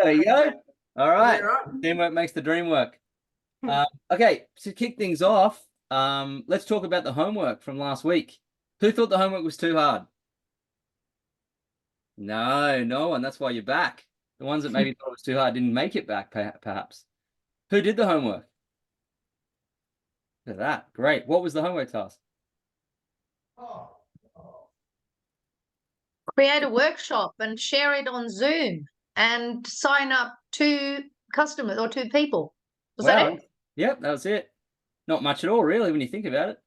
There you go. All right. Right. Teamwork makes the dream work. Okay, to kick things off, let's talk about the homework from last week. Who thought the homework was too hard? No, no one. That's why you're back. The ones that maybe thought it was too hard didn't make it back, perhaps. Who did the homework? Look at that. Great. What was the homework task? Create a workshop and share it on Zoom and sign up 2 customers or 2 people. Was that it? Yep, that was it. Not much at all, really, when you think about it.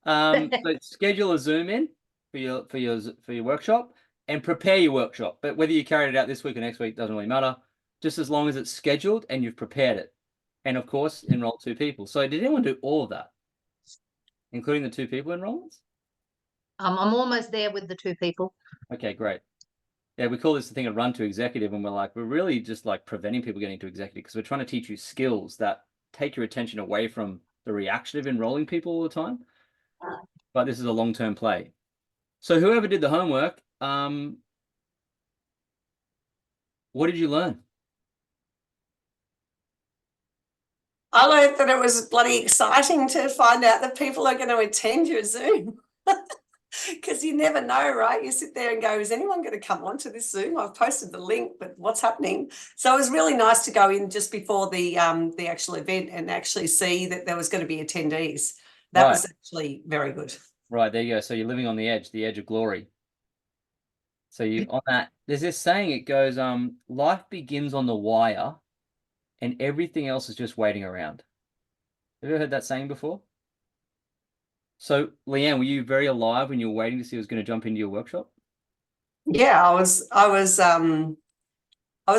So schedule a Zoom in for your workshop and prepare your workshop. But whether you carried it out this week or next week doesn't really matter, just as long as it's scheduled and you've prepared it. And of course, enroll 2 people. So did anyone do all of that, including the 2 people enrollments? I'm almost there with the 2 people. Okay, great. Yeah, we call this the thing of run to executive, and we're really just like preventing people getting to executive because we're trying to teach you skills that take your attention away from the reaction of enrolling people all the time. But this is a long-term play. So whoever did the homework, what did you learn? I learned that it was bloody exciting to find out that people are going to attend your Zoom. Because you never know, right? You sit there and go, is anyone going to come onto this Zoom? I've posted the link, but what's happening? So it was really nice to go in just before the actual event and actually see that there was going to be attendees. That was actually very good. Right, there you go. So you're living on the edge of glory. So you on that, there's this saying, it goes, life begins on the wire and everything else is just waiting around. Have you ever heard that saying before? So, Leanne, were you very alive when you were waiting to see who was going to jump into your workshop? Yeah, I was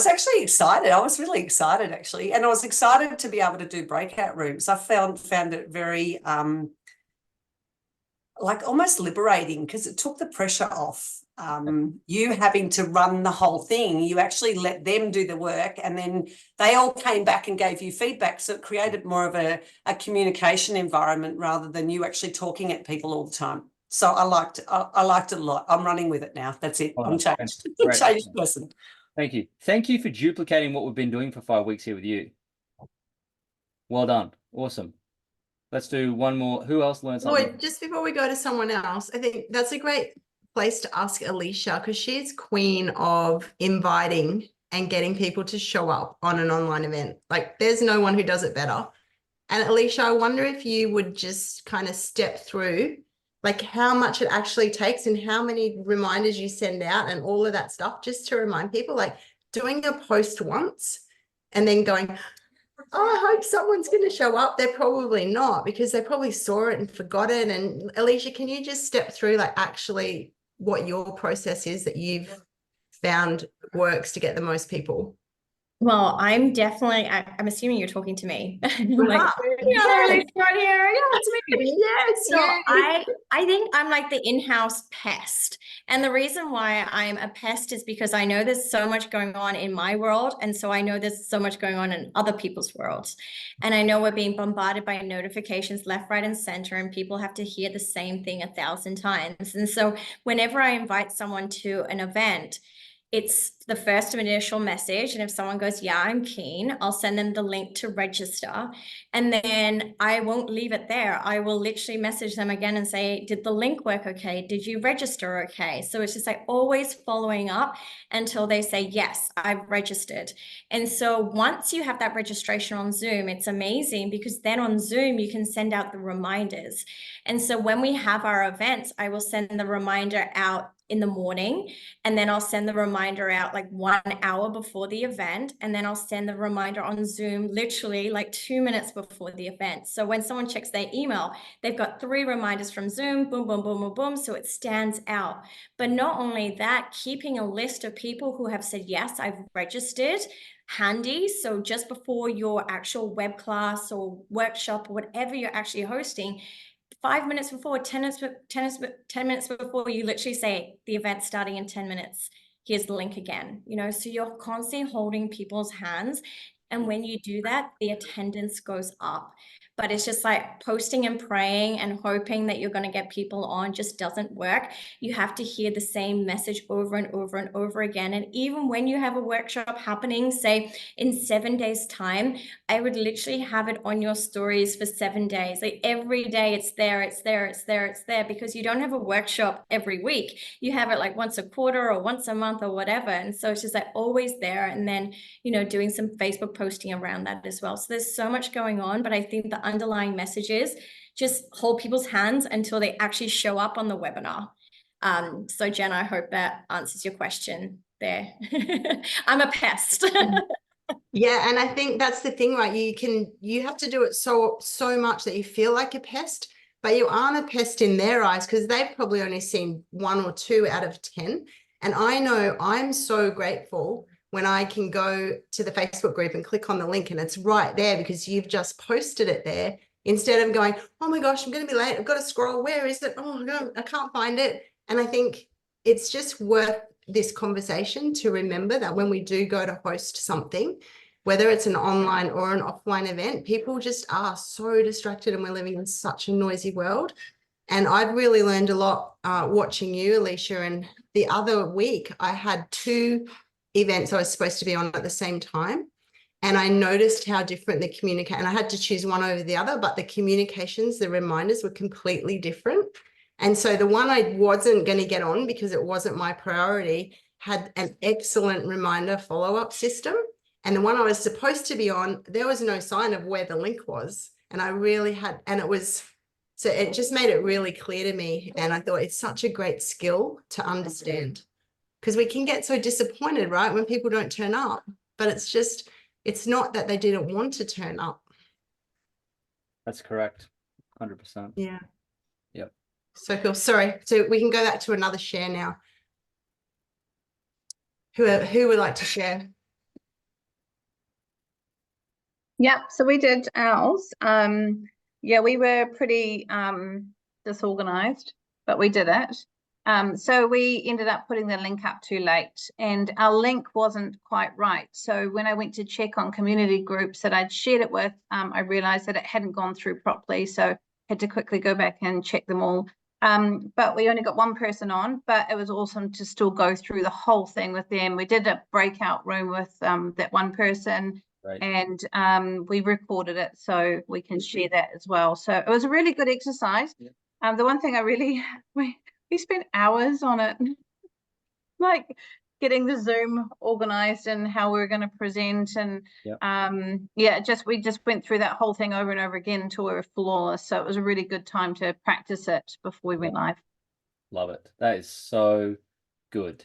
actually excited. I was really excited, actually. And I was excited to be able to do breakout rooms. I found it very like almost liberating because it took the pressure off. You having to run the whole thing. You actually let them do the work, and then they all came back and gave you feedback. So it created more of a communication environment rather than you actually talking at people all the time. So I liked it a lot. I'm running with it now. That's it. I'm changed. Changed person. Thank you. Thank you for duplicating what we've been doing for 5 weeks here with you. Well done. Awesome. Let's do one more. Who else learned something? Lloyd, just before we go to someone else, I think that's a great place to ask Alicia, because she's queen of inviting and getting people to show up on an online event. Like, there's no one who does it better. And Alicia, I wonder if you would just kind of step through like how much it actually takes and how many reminders you send out and all of that stuff, just to remind people, like doing a post once and then going, oh, I hope someone's going to show up. They're probably not, because they probably saw it and forgot it. And Alicia, can you just step through like actually what your process is that you've found works to get the most people? Well, I'm definitely, I'm assuming you're talking to me. Like, yes. right here. Yeah, it's me. Yes. So I think I'm like the in-house pest. And the reason why I'm a pest is because I know there's so much going on in my world. And so I know there's so much going on in other people's worlds. And I know we're being bombarded by notifications left, right, and center, and people have to hear the same thing 1,000 times. And so whenever I invite someone to an event, it's the first initial message. And if someone goes, yeah, I'm keen, I'll send them the link to register. And then I won't leave it there. I will literally message them again and say, did the link work okay? Did you register okay? So it's just like always following up until they say, yes, I've registered. And so once you have that registration on Zoom, it's amazing, because then on Zoom, you can send out the reminders. And so when we have our events, I will send the reminder out in the morning, and then I'll send the reminder out like 1 hour before the event, and then I'll send the reminder on Zoom literally like 2 minutes before the event. So when someone checks their email, they've got 3 reminders from Zoom, boom, boom, boom, boom, boom, so it stands out. But not only that, keeping a list of people who have said, yes, I've registered, handy. So just before your actual web class or workshop or whatever you're actually hosting, 5 minutes before, 10 minutes before, you literally say the event's starting in 10 minutes. Here's the link again, so you're constantly holding people's hands. And when you do that, the attendance goes up. but it's just like posting and praying and hoping that you're going to get people on just doesn't work. You have to hear the same message over and over and over again. And even when you have a workshop happening, say in 7 days time, I would literally have it on your stories for 7 days. Like every day it's there, it's there, it's there, it's there, because you don't have a workshop every week. You have it like once a quarter or once a month or whatever. And so it's just like always there. And then, you know, doing some Facebook posting around that as well. So there's so much going on, but I think the underlying message is just hold people's hands until they actually show up on the webinar. So Jen, I hope that answers your question there. I'm a pest. Yeah, and I think that's the thing, right? You have to do it so much that you feel like a pest, but you aren't a pest in their eyes because they've probably only seen 1 or 2 out of 10. And I know I'm so grateful when I can go to the Facebook group and click on the link and it's right there because you've just posted it there, instead of going, oh my gosh, I'm going to be late, I've got to scroll, where is it? Oh no, I can't find it. And I think it's just worth this conversation to remember that when we do go to host something, whether it's an online or an offline event, people just are so distracted and we're living in such a noisy world. And I've really learned a lot watching you, Alicia. And the other week I had 2 events I was supposed to be on at the same time. And I noticed how different the communication, and I had to choose one over the other, but the communications, the reminders were completely different. And so the one I wasn't going to get on because it wasn't my priority had an excellent reminder follow-up system. And the one I was supposed to be on, there was no sign of where the link was. And I really had, and it was, so it just made it really clear to me. And I thought it's such a great skill to understand, because we can get so disappointed, right, when people don't turn up. But it's just, it's not that they didn't want to turn up. That's correct. 100%. Yeah. Yep. So cool. Sorry. So we can go back to another share now. Who would like to share? Yep, so we did ours. Yeah, we were pretty disorganized, but we did it. So we ended up putting the link up too late and our link wasn't quite right. So when I went to check on community groups that I'd shared it with, I realized that it hadn't gone through properly. So had to quickly go back and check them all. But we only got one person on, but it was awesome to still go through the whole thing with them. We did a breakout room with that one person. Right. And we recorded it so we can share that as well. So it was a really good exercise. Yeah. The one thing I really, we spent hours on it, like getting the Zoom organized and how we were going to present. And yeah, we just went through that whole thing over and over again until we were flawless. So it was a really good time to practice it before we went live. Love it. That is so good.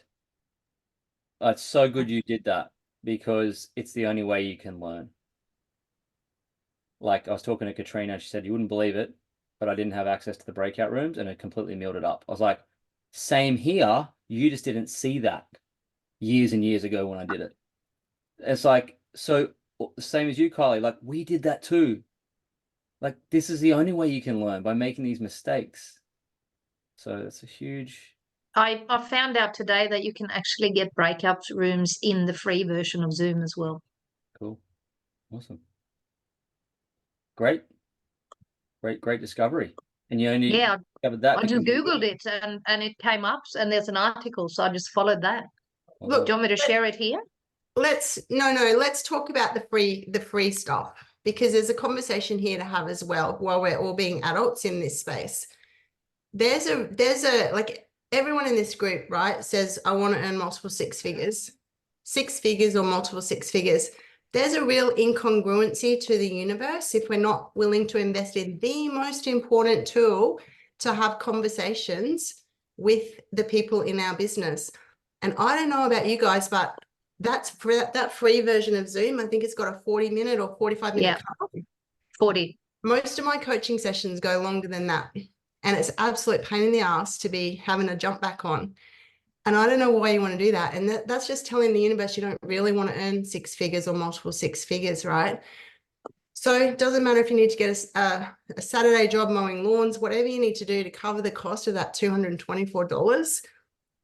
It's so good you did that, because it's the only way you can learn. Like I was talking to Katrina, she said, you wouldn't believe it, but I didn't have access to the breakout rooms and it completely milled it up. I was like, same here. You just didn't see that years and years ago when I did it. It's like, so same as you, Kylie, like we did that too. Like this is the only way you can learn, by making these mistakes. So it's a huge... I found out today that you can actually get breakout rooms in the free version of Zoom as well. Cool. Awesome. Great discovery. And you only discovered that I just Googled it and it came up and there's an article. So I just followed that. Look, do you want me to share it here? Let's talk about the free stuff, because there's a conversation here to have as well while we're all being adults in this space. There's a like, everyone in this group, right, says, I want to earn multiple 6 figures or multiple 6 figures. There's a real incongruency to the universe if we're not willing to invest in the most important tool to have conversations with the people in our business. And I don't know about you guys, but that free version of Zoom, I think it's got a 40-minute or 45-minute cut. 40. Most of my coaching sessions go longer than that. And it's absolute pain in the ass to be having to jump back on. And I don't know why you want to do that. And that's just telling the universe you don't really want to earn 6 figures or multiple 6 figures, right? So it doesn't matter if you need to get a Saturday job mowing lawns, whatever you need to do to cover the cost of that $224.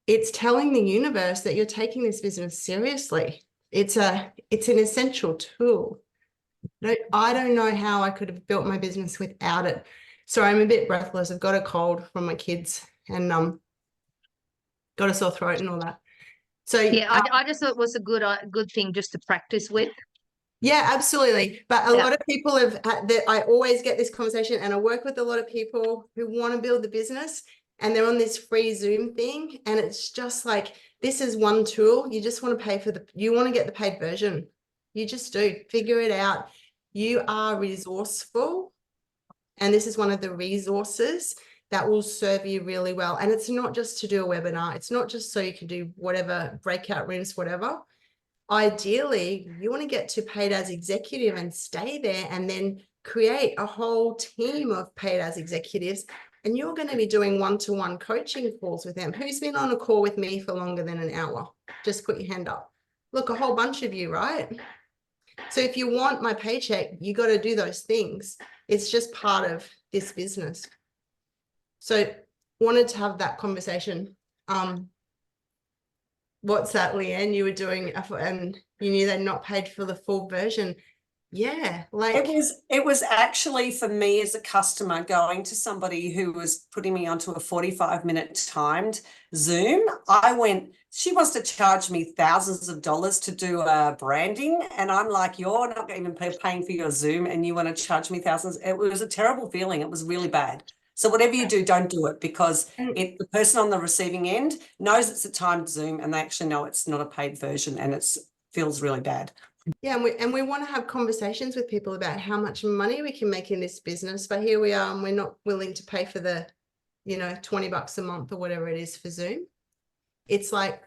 It's telling the universe that you're taking this business seriously. It's an essential tool. I don't know how I could have built my business without it. Sorry, I'm a bit breathless. I've got a cold from my kids and got a sore throat and all that. So Yeah, I just thought it was a good thing just to practice with. yeah, absolutely. But a Yeah. lot of people have that. I always get this conversation, and I work with a lot of people who want to build the business, and they're on this free Zoom thing, and it's just like, this is one tool. You just want to pay for you want to get the paid version. You just do. Figure it out. You are resourceful, and this is one of the resources that will serve you really well. And it's not just to do a webinar. It's not just so you can do whatever, breakout rooms, whatever. Ideally, you want to get to paid as executive and stay there, and then create a whole team of paid as executives. And you're going to be doing one-to-one coaching calls with them. Who's been on a call with me for longer than an hour? Just put your hand up. Look, a whole bunch of you, right? So if you want my paycheck, you got to do those things. It's just part of this business. So wanted to have that conversation. What's that, Leanne? You were doing, and you knew they're not paid for the full version. Yeah, like it was actually for me as a customer going to somebody who was putting me onto a 45-minute timed Zoom. I went, she wants to charge me thousands of dollars to do branding. And I'm like, you're not even paying for your Zoom and you want to charge me thousands. It was a terrible feeling. It was really bad. So whatever you do, don't do it, because the person on the receiving end knows it's a timed Zoom and they actually know it's not a paid version, and it feels really bad. Yeah, and we want to have conversations with people about how much money we can make in this business, but here we are and we're not willing to pay for the, $20 a month or whatever it is for Zoom. It's like,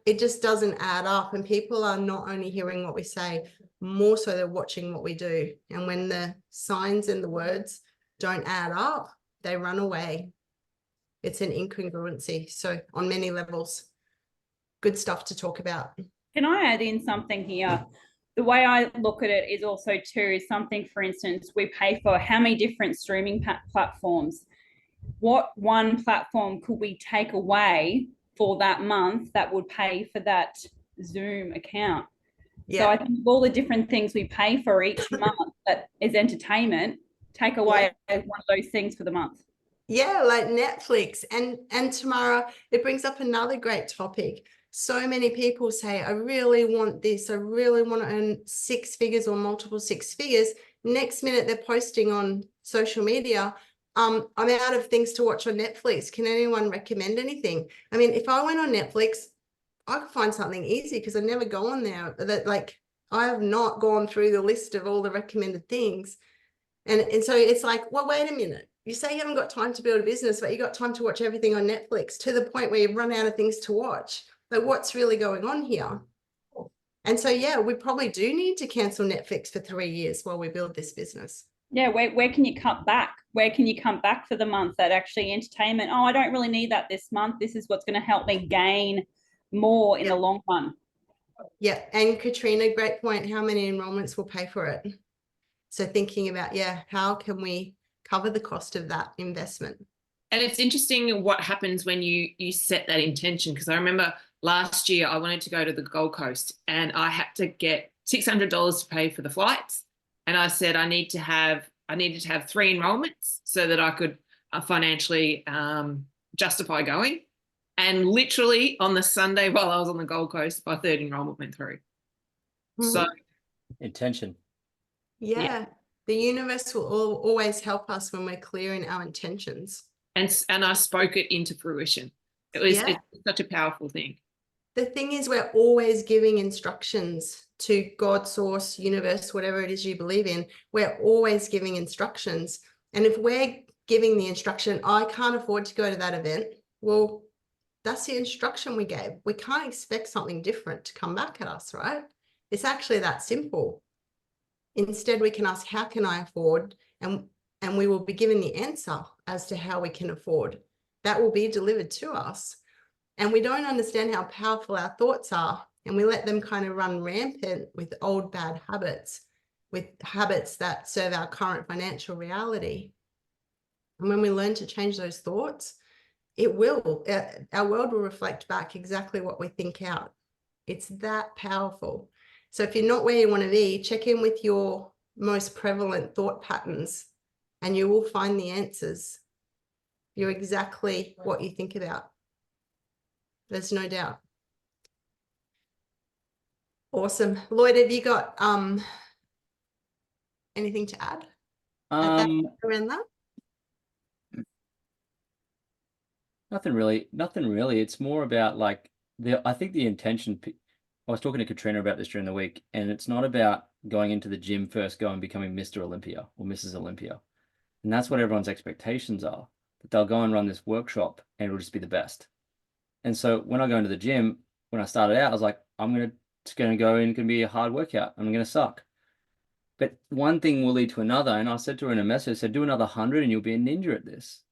it just doesn't add up, and people are not only hearing what we say, more so they're watching what we do. And when the signs and the words don't add up, they run away. It's an incongruency. So on many levels, good stuff to talk about. Can I add in something here? The way I look at it is also too something, for instance, we pay for how many different streaming platforms. What one platform could we take away for that month that would pay for that Zoom account? Yeah. So I think all the different things we pay for each month that is entertainment, take away one of those things for the month. Yeah, like Netflix. And Tamara, it brings up another great topic. So many people say, I really want this. I really want to earn 6 figures or multiple 6 figures. Next minute, they're posting on social media, I'm out of things to watch on Netflix. Can anyone recommend anything? I mean, if I went on Netflix, I could find something easy because I never go on there. I have not gone through the list of all the recommended things. And so it's like, well, wait a minute. You say you haven't got time to build a business, but you got time to watch everything on Netflix to the point where you run out of things to watch. Like, what's really going on here? And so, yeah, we probably do need to cancel Netflix for 3 years while we build this business. Yeah, where can you cut back? Where can you come back for the month that actually entertainment? Oh, I don't really need that this month. This is what's going to help me gain more in the long run. Yeah, and Katrina, great point. How many enrollments will pay for it? So thinking about, how can we cover the cost of that investment? And it's interesting what happens when you set that intention, because I remember last year I wanted to go to the Gold Coast and I had to get $600 to pay for the flights. And I said I needed to have 3 enrollments so that I could financially justify going. And literally on the Sunday while I was on the Gold Coast, my 3rd enrollment went through. Mm-hmm. So intention. Yeah, the universe will always help us when we're clear in our intentions. And I spoke it into fruition. It's such a powerful thing. The thing is, we're always giving instructions to God, source, universe, whatever it is you believe in. We're always giving instructions. And if we're giving the instruction, I can't afford to go to that event, well, that's the instruction we gave. We can't expect something different to come back at us, right? It's actually that simple. Instead, we can ask, how can I afford? And we will be given the answer as to how we can afford. That will be delivered to us. And we don't understand how powerful our thoughts are. And we let them kind of run rampant with old bad habits, with habits that serve our current financial reality. And when we learn to change those thoughts, our world will reflect back exactly what we think out. It's that powerful. So if you're not where you want to be, check in with your most prevalent thought patterns and you will find the answers. You're exactly what you think about. There's no doubt. Awesome. Lloyd, have you got anything to add around that? Nothing really. It's more about like I think the intention. I was talking to Katrina about this during the week, and it's not about going into the gym first, go and becoming Mr. Olympia or Mrs. Olympia. And that's what everyone's expectations are, that they'll go and run this workshop and it'll just be the best. And so when I go into the gym, when I started out, I was like, it's going to go in, going to be a hard workout. I'm going to suck. But one thing will lead to another. And I said to her in a message, I said, do another 100 and you'll be a ninja at this.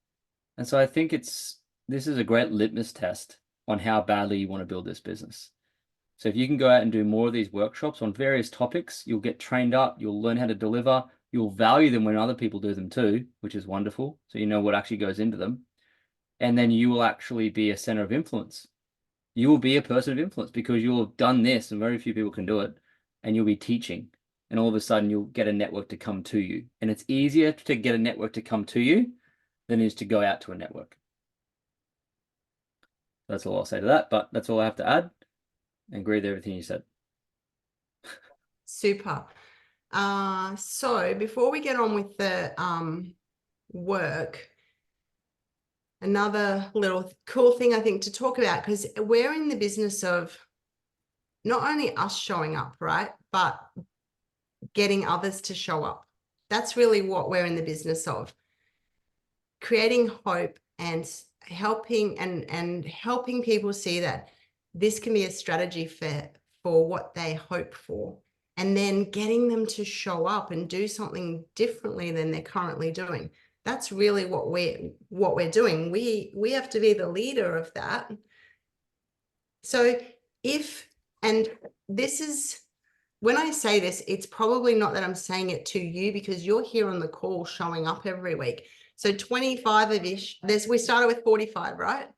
And so I think this is a great litmus test on how badly you want to build this business. So if you can go out and do more of these workshops on various topics, you'll get trained up, you'll learn how to deliver, you'll value them when other people do them too, which is wonderful. So you know what actually goes into them. And then you will actually be a center of influence. You will be a person of influence because you'll have done this and very few people can do it. And you'll be teaching. And all of a sudden you'll get a network to come to you. And it's easier to get a network to come to you than it is to go out to a network. That's all I'll say to that, but that's all I have to add. I agree with everything you said. Super. So before we get on with the work, another little cool thing I think to talk about, because we're in the business of not only us showing up, right, but getting others to show up. That's really what we're in the business of. Creating hope and helping helping people see that this can be a strategy for what they hope for, and then getting them to show up and do something differently than they're currently doing. That's really what we're doing. We have to be the leader of that. So this is, when I say this, it's probably not that I'm saying it to you because you're here on the call showing up every week. So 25 of ish, we started with 45, right?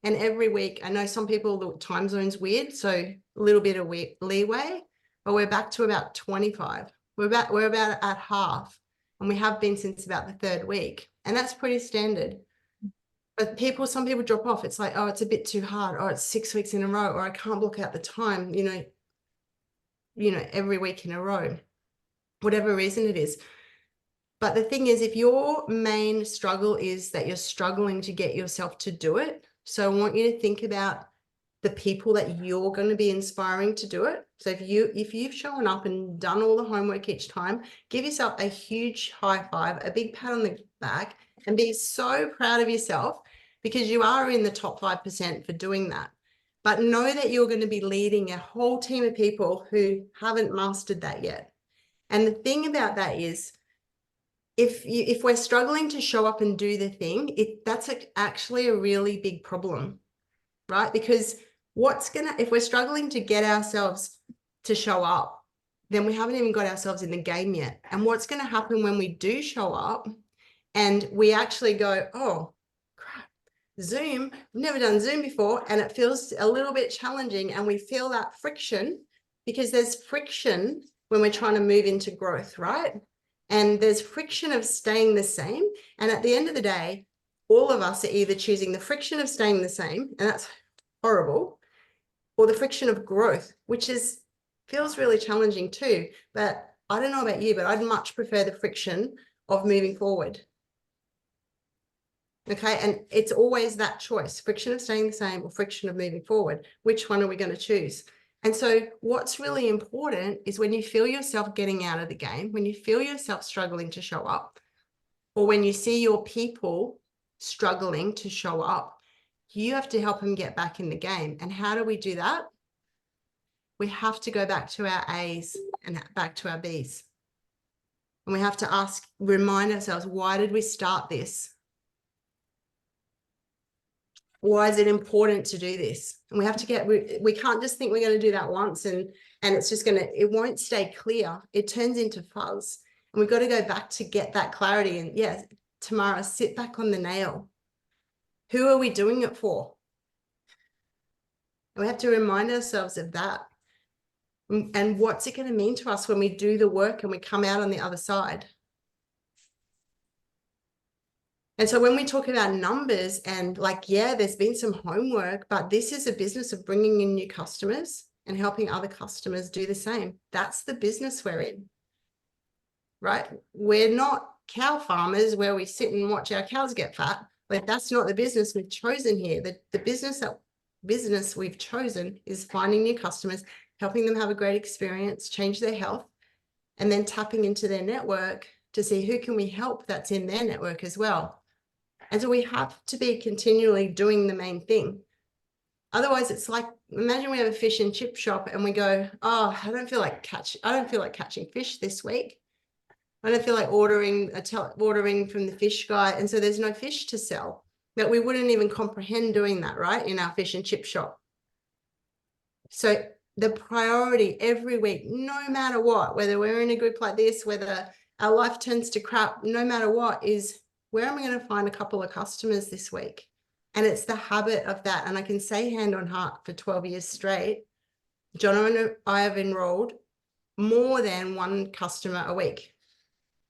And every week, I know some people, the time zone's weird, so a little bit of leeway, but we're back to about 25. We're about at half, and we have been since about the third week, and that's pretty standard. But some people drop off. It's like, oh, it's a bit too hard, or it's 6 weeks in a row, or I can't block out the time, every week in a row, whatever reason it is. But the thing is, if your main struggle is that you're struggling to get yourself to do it, so I want you to think about the people that you're going to be inspiring to do it. So if you've shown up and done all the homework each time, give yourself a huge high five, a big pat on the back, and be so proud of yourself because you are in the top 5% for doing that. But know that you're going to be leading a whole team of people who haven't mastered that yet. And the thing about that is, if we're struggling to show up and do the thing, that's actually a really big problem, right? Because if we're struggling to get ourselves to show up, then we haven't even got ourselves in the game yet. And what's going to happen when we do show up and we actually go, oh, crap, Zoom, I've never done Zoom before, and it feels a little bit challenging, and we feel that friction because there's friction when we're trying to move into growth, right? And there's friction of staying the same. And at the end of the day, all of us are either choosing the friction of staying the same, and that's horrible, or the friction of growth, which feels really challenging too. But I don't know about you, but I'd much prefer the friction of moving forward. Okay, and it's always that choice, friction of staying the same or friction of moving forward. Which one are we going to choose? And so what's really important is when you feel yourself getting out of the game, when you feel yourself struggling to show up, or when you see your people struggling to show up, you have to help them get back in the game. And how do we do that? We have to go back to our A's and back to our B's. And we have to remind ourselves, why did we start this? Why is it important to do this? And we have to we can't just think we're going to do that once and it's just it won't stay clear. It turns into fuzz. And we've got to go back to get that clarity. And yes, Tamara, sit back on the nail. Who are we doing it for? And we have to remind ourselves of that. And what's it going to mean to us when we do the work and we come out on the other side? And so when we talk about numbers and like, yeah, there's been some homework, but this is a business of bringing in new customers and helping other customers do the same. That's the business we're in, right? We're not cow farmers where we sit and watch our cows get fat. Like, that's not the business we've chosen here. The business we've chosen is finding new customers, helping them have a great experience, change their health, and then tapping into their network to see who can we help that's in their network as well. And so we have to be continually doing the main thing. Otherwise, it's like, imagine we have a fish and chip shop and we go, oh, I don't feel like catching fish this week. I don't feel like ordering from the fish guy. And so there's no fish to sell. That we wouldn't even comprehend doing that, right? In our fish and chip shop. So the priority every week, no matter what, whether we're in a group like this, whether our life turns to crap, no matter what, is where am I going to find a couple of customers this week? And it's the habit of that. And I can say hand on heart, for 12 years straight, John and I have enrolled more than one customer a week.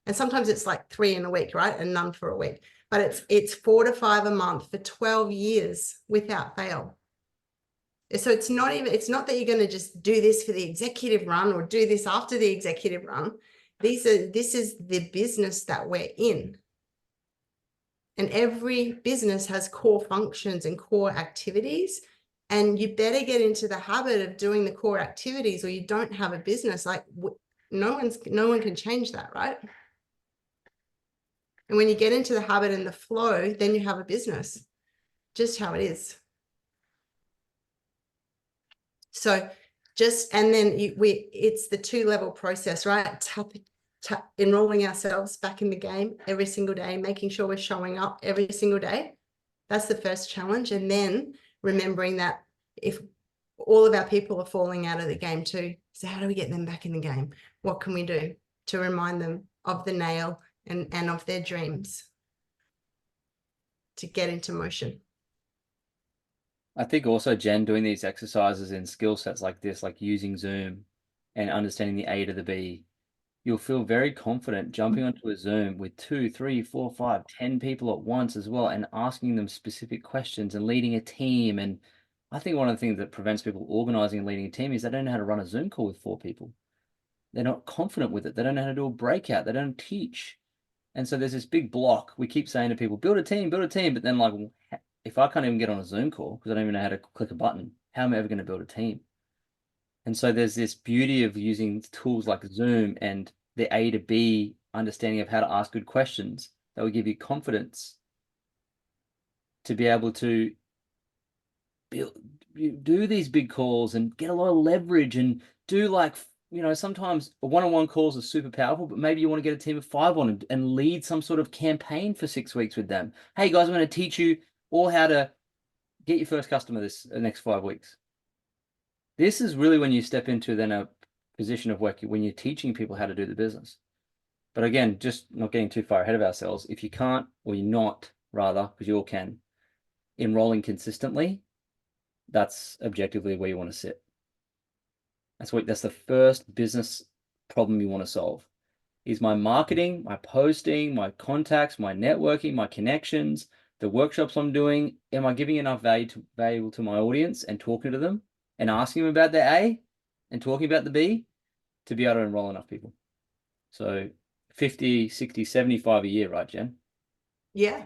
And sometimes it's like 3 in a week, right? And none for a week. But it's 4 to 5 a month for 12 years without fail. So it's not that you're going to just do this for the executive run or do this after the executive run. This is the business that we're in. And every business has core functions and core activities. And you better get into the habit of doing the core activities, or you don't have a business. Like, no one can change that, right? And when you get into the habit and the flow, then you have a business, just how it is. So and then it's the 2-level process, right? Enrolling ourselves back in the game every single day, making sure we're showing up every single day. That's the first challenge. And then remembering that if all of our people are falling out of the game too, so how do we get them back in the game? What can we do to remind them of the nail and of their dreams to get into motion? I think also, Jen, doing these exercises in skill sets like this, like using Zoom and understanding the A to the B, you'll feel very confident jumping onto a Zoom with 2, 3, 4, 5, 10 people at once as well, and asking them specific questions and leading a team. And I think one of the things that prevents people organizing and leading a team is they don't know how to run a Zoom call with 4 people. They're not confident with it. They don't know how to do a breakout. They don't teach. And so there's this big block. We keep saying to people, build a team, but then, like, if I can't even get on a Zoom call because I don't even know how to click a button, how am I ever going to build a team? And so there's this beauty of using tools like Zoom and the A to B understanding of how to ask good questions that will give you confidence to be able to do these big calls and get a lot of leverage and do, like, sometimes one-on-one calls are super powerful, but maybe you want to get a team of 5 on and lead some sort of campaign for 6 weeks with them. Hey guys, I'm going to teach you all how to get your first customer the next 5 weeks. This is really when you step into then a position of work when you're teaching people how to do the business. But again, just not getting too far ahead of ourselves. If you can't, or you're not, rather, because you all can, enrolling consistently, that's objectively where you want to sit. That's the first business problem you want to solve. Is my marketing, my posting, my contacts, my networking, my connections, the workshops I'm doing, am I giving enough value to my audience and talking to them and asking them about their A and talking about the B to be able to enroll enough people? So 50, 60, 75 a year, right, Jen? Yeah.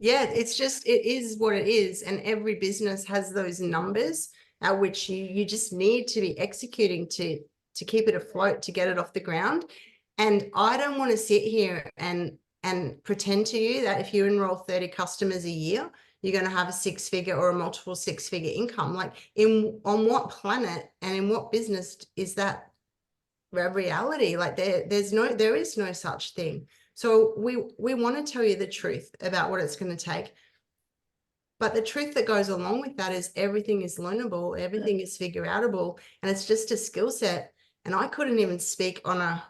Yeah, it is what it is. And every business has those numbers at which you just need to be executing to keep it afloat, to get it off the ground. And I don't want to sit here and pretend to you that if you enroll 30 customers a year, you're going to have a 6-figure or a multiple 6-figure income. Like, on what planet and in what business is that a reality? Like, there is no such thing. So we want to tell you the truth about what it's going to take. But the truth that goes along with that is everything is learnable, everything is figure outable, and it's just a skill set. And I couldn't even speak on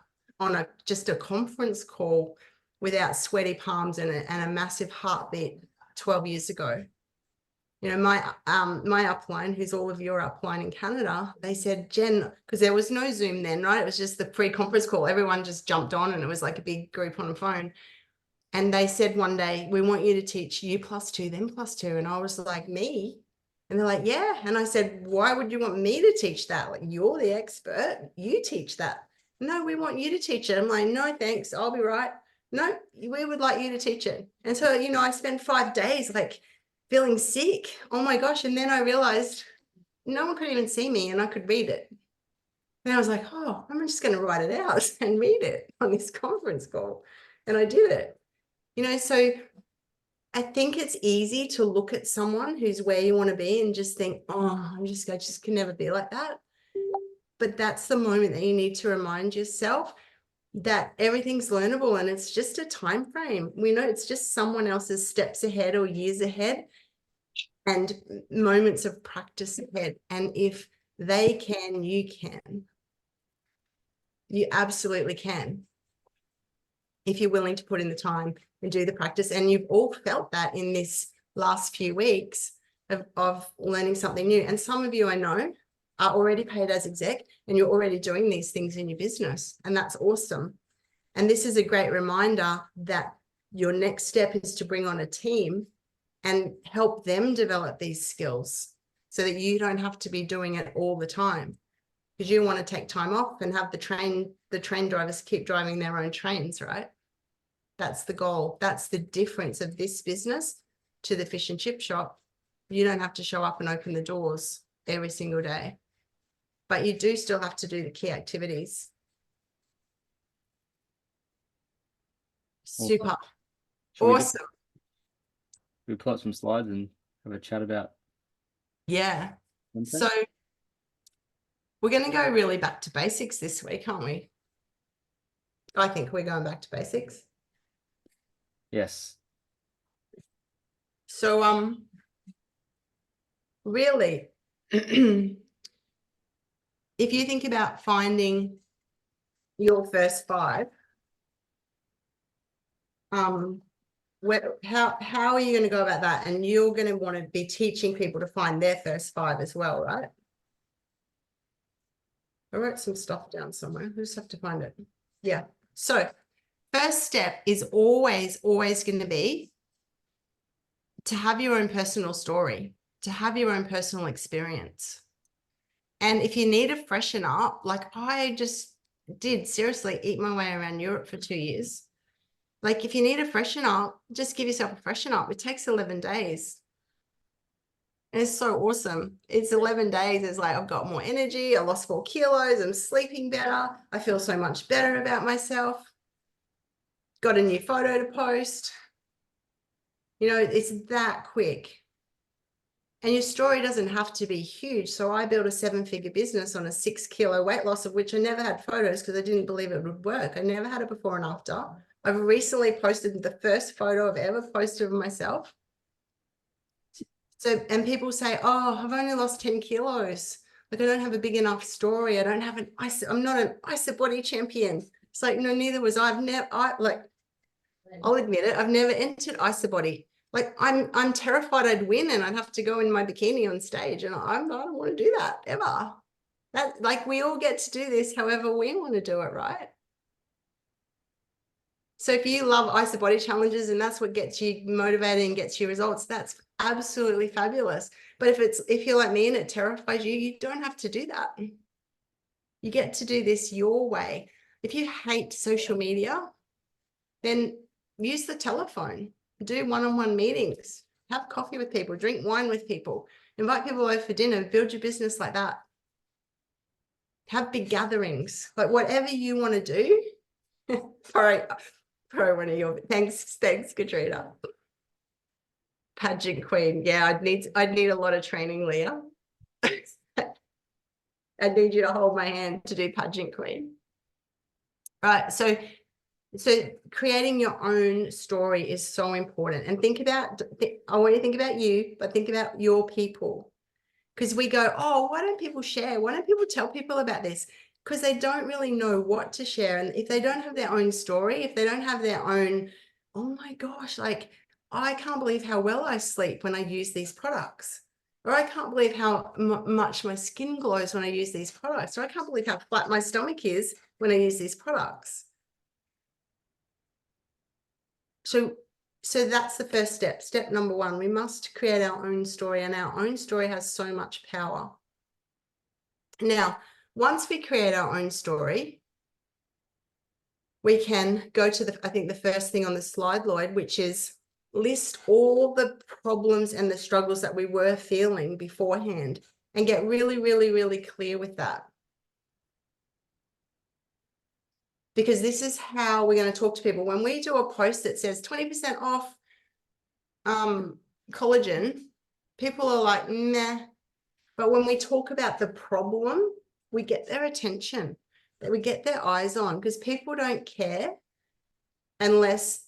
just a conference call without sweaty palms and a massive heartbeat 12 years ago. You know, my upline, who's all of your upline in Canada, they said, Jen, because there was no Zoom then, right? It was just the pre-conference call. Everyone just jumped on and it was like a big group on the phone. And they said one day, we want you to teach U+2, them +2. And I was like, me? And they're like, yeah. And I said, why would you want me to teach that? Like, you're the expert. You teach that. No, we want you to teach it. I'm like, no, thanks. I'll be right. No, we would like you to teach it. And so, you know, I spent 5 days like feeling sick. Oh my gosh. And then I realized no one could even see me and I could read it. And I was like, oh, I'm just going to write it out and read it on this conference call. And I did it. You know, so I think it's easy to look at someone who's where you want to be and just think, oh, I just can never be like that. But that's the moment that you need to remind yourself that everything's learnable and it's just a time frame. We know it's just someone else's steps ahead or years ahead and moments of practice ahead. And if they can, you can. You absolutely can. If you're willing to put in the time and do the practice. And you've all felt that in this last few weeks of learning something new. And some of you I know are already paid as exec and you're already doing these things in your business. And that's awesome. And this is a great reminder that your next step is to bring on a team and help them develop these skills so that you don't have to be doing it all the time, because you want to take time off and have the train drivers keep driving their own trains, right? That's the goal. That's the difference of this business to the fish and chip shop. You don't have to show up and open the doors every single day, but you do still have to do the key activities. Super. Awesome. We pull up some slides and have a chat about. Yeah. Wednesday? So we're going to go really back to basics this week, aren't we? I think we're going back to basics. Yes. So, really, if you think about finding your first 5, how are you going to go about that? And you're going to want to be teaching people to find their first 5 as well, right? I wrote some stuff down somewhere. I just have to find it. Yeah. So first step is always going to be to have your own personal story, to have your own personal experience. And if you need to freshen up, like I just did seriously eat my way around Europe for 2 years. Like if you need to freshen up, just give yourself a freshen up. It takes 11 days. And it's so awesome. It's 11 days. It's like, I've got more energy. I lost 4 kilos. I'm sleeping better. I feel so much better about myself. Got a new photo to post. You know, it's that quick. And your story doesn't have to be huge. So I built a 7-figure business on a 6-kilo weight loss, of which I never had photos because I didn't believe it would work. I never had it before and after. I've recently posted the first photo I've ever posted of myself. So, and people say, oh, I've only lost 10 kilos. Like I don't have a big enough story. I don't have I'm not an IsaBody champion. It's like, no, neither was I. I'll admit it. I've never entered IsaBody. Like I'm terrified I'd win and I'd have to go in my bikini on stage. And I don't want to do that ever. That, like, we all get to do this however we want to do it, right? So if you love IsaBody challenges and that's what gets you motivated and gets you results, that's absolutely fabulous. But if you're like me and it terrifies you, you don't have to do that. You get to do this your way. If you hate social media, then use the telephone, do one-on-one meetings, have coffee with people, drink wine with people, invite people over for dinner, build your business like that. Have big gatherings, like whatever you want to do. Pro one of your thanks, Katrina. Pageant queen. Yeah, I'd need a lot of training, Leah. I need you to hold my hand to do pageant queen. Right. So creating your own story is so important. And I want you to think about you, but think about your people. Because we go, oh, why don't people share? Why don't people tell people about this? Because they don't really know what to share. And if they don't have their own story, if they don't have their own, oh my gosh, like I can't believe how well I sleep when I use these products. Or I can't believe how much my skin glows when I use these products. Or I can't believe how flat my stomach is when I use these products. So that's the first step. Step number one, we must create our own story, and our own story has so much power. Now, once we create our own story, we can go to I think the first thing on the slide, Lloyd, which is list all the problems and the struggles that we were feeling beforehand and get really, really, really clear with that. Because this is how we're going to talk to people. When we do a post that says 20% off collagen, people are like, nah. But when we talk about the problem, we get their attention, that we get their eyes on, because people don't care unless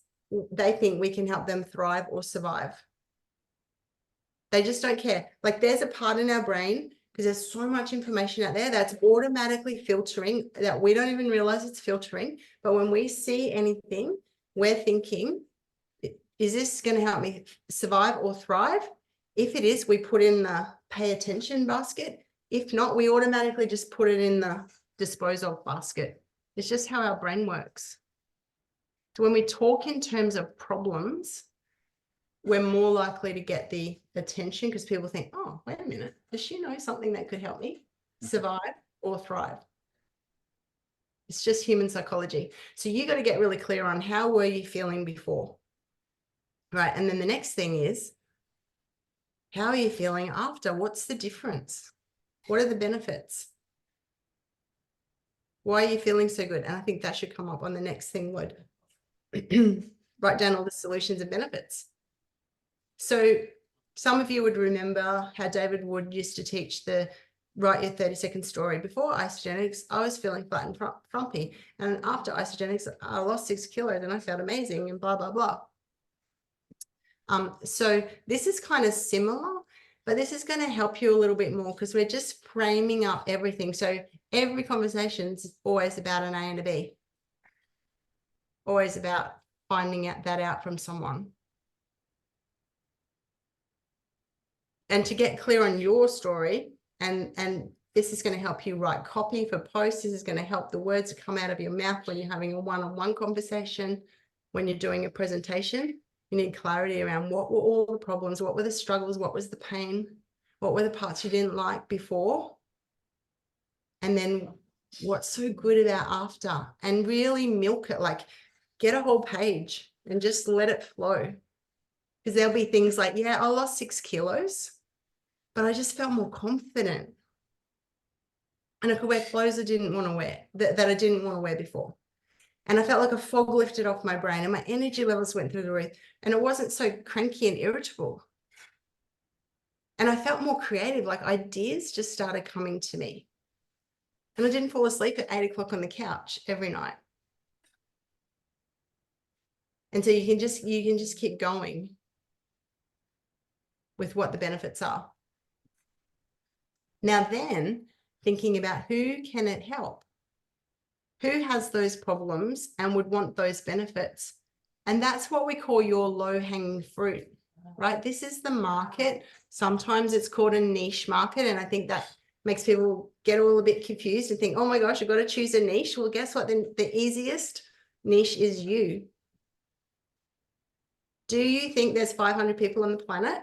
they think we can help them thrive or survive. They just don't care. Like, there's a part in our brain, because there's so much information out there that's automatically filtering that we don't even realize it's filtering. But when we see anything, we're thinking, is this going to help me survive or thrive? If it is, we put in the pay attention basket. If not, we automatically just put it in the dispose of basket. It's just how our brain works. So when we talk in terms of problems, we're more likely to get the attention, because people think, oh, wait a minute, does she know something that could help me survive or thrive? It's just human psychology. So you got to get really clear on how were you feeling before, right? And then the next thing is, how are you feeling after? What's the difference? What are the benefits? Why are you feeling so good? And I think that should come up on the next thing, Lloyd. Write down all the solutions and benefits. So some of you would remember how David Wood used to teach the write your 30-second story. Before Isagenix, I was feeling flat and frumpy. And after Isagenix, I lost 6 kilos and I felt amazing and blah, blah, blah. So this is kind of similar, but this is going to help you a little bit more, because we're just framing up everything. So every conversation is always about an A and a B. Always about finding out from someone. And to get clear on your story, and this is going to help you write copy for posts. This is going to help the words come out of your mouth when you're having a one-on-one conversation, when you're doing a presentation. You need clarity around what were all the problems, what were the struggles, what was the pain, what were the parts you didn't like before, and then what's so good about after, and really milk it. Like, get a whole page and just let it flow. Because there'll be things like, yeah, I lost 6 kilos, but I just felt more confident. And I could wear clothes I didn't want to wear, that I didn't want to wear before. And I felt like a fog lifted off my brain and my energy levels went through the roof. And it wasn't so cranky and irritable. And I felt more creative, like ideas just started coming to me. And I didn't fall asleep at 8 o'clock on the couch every night. And so you can just keep going with what the benefits are. Now then, thinking about who can it help? Who has those problems and would want those benefits? And that's what we call your low-hanging fruit, right? This is the market. Sometimes it's called a niche market. And I think that makes people get all a bit confused and think, oh my gosh, I've got to choose a niche. Well, guess what? The easiest niche is you. Do you think there's 500 people on the planet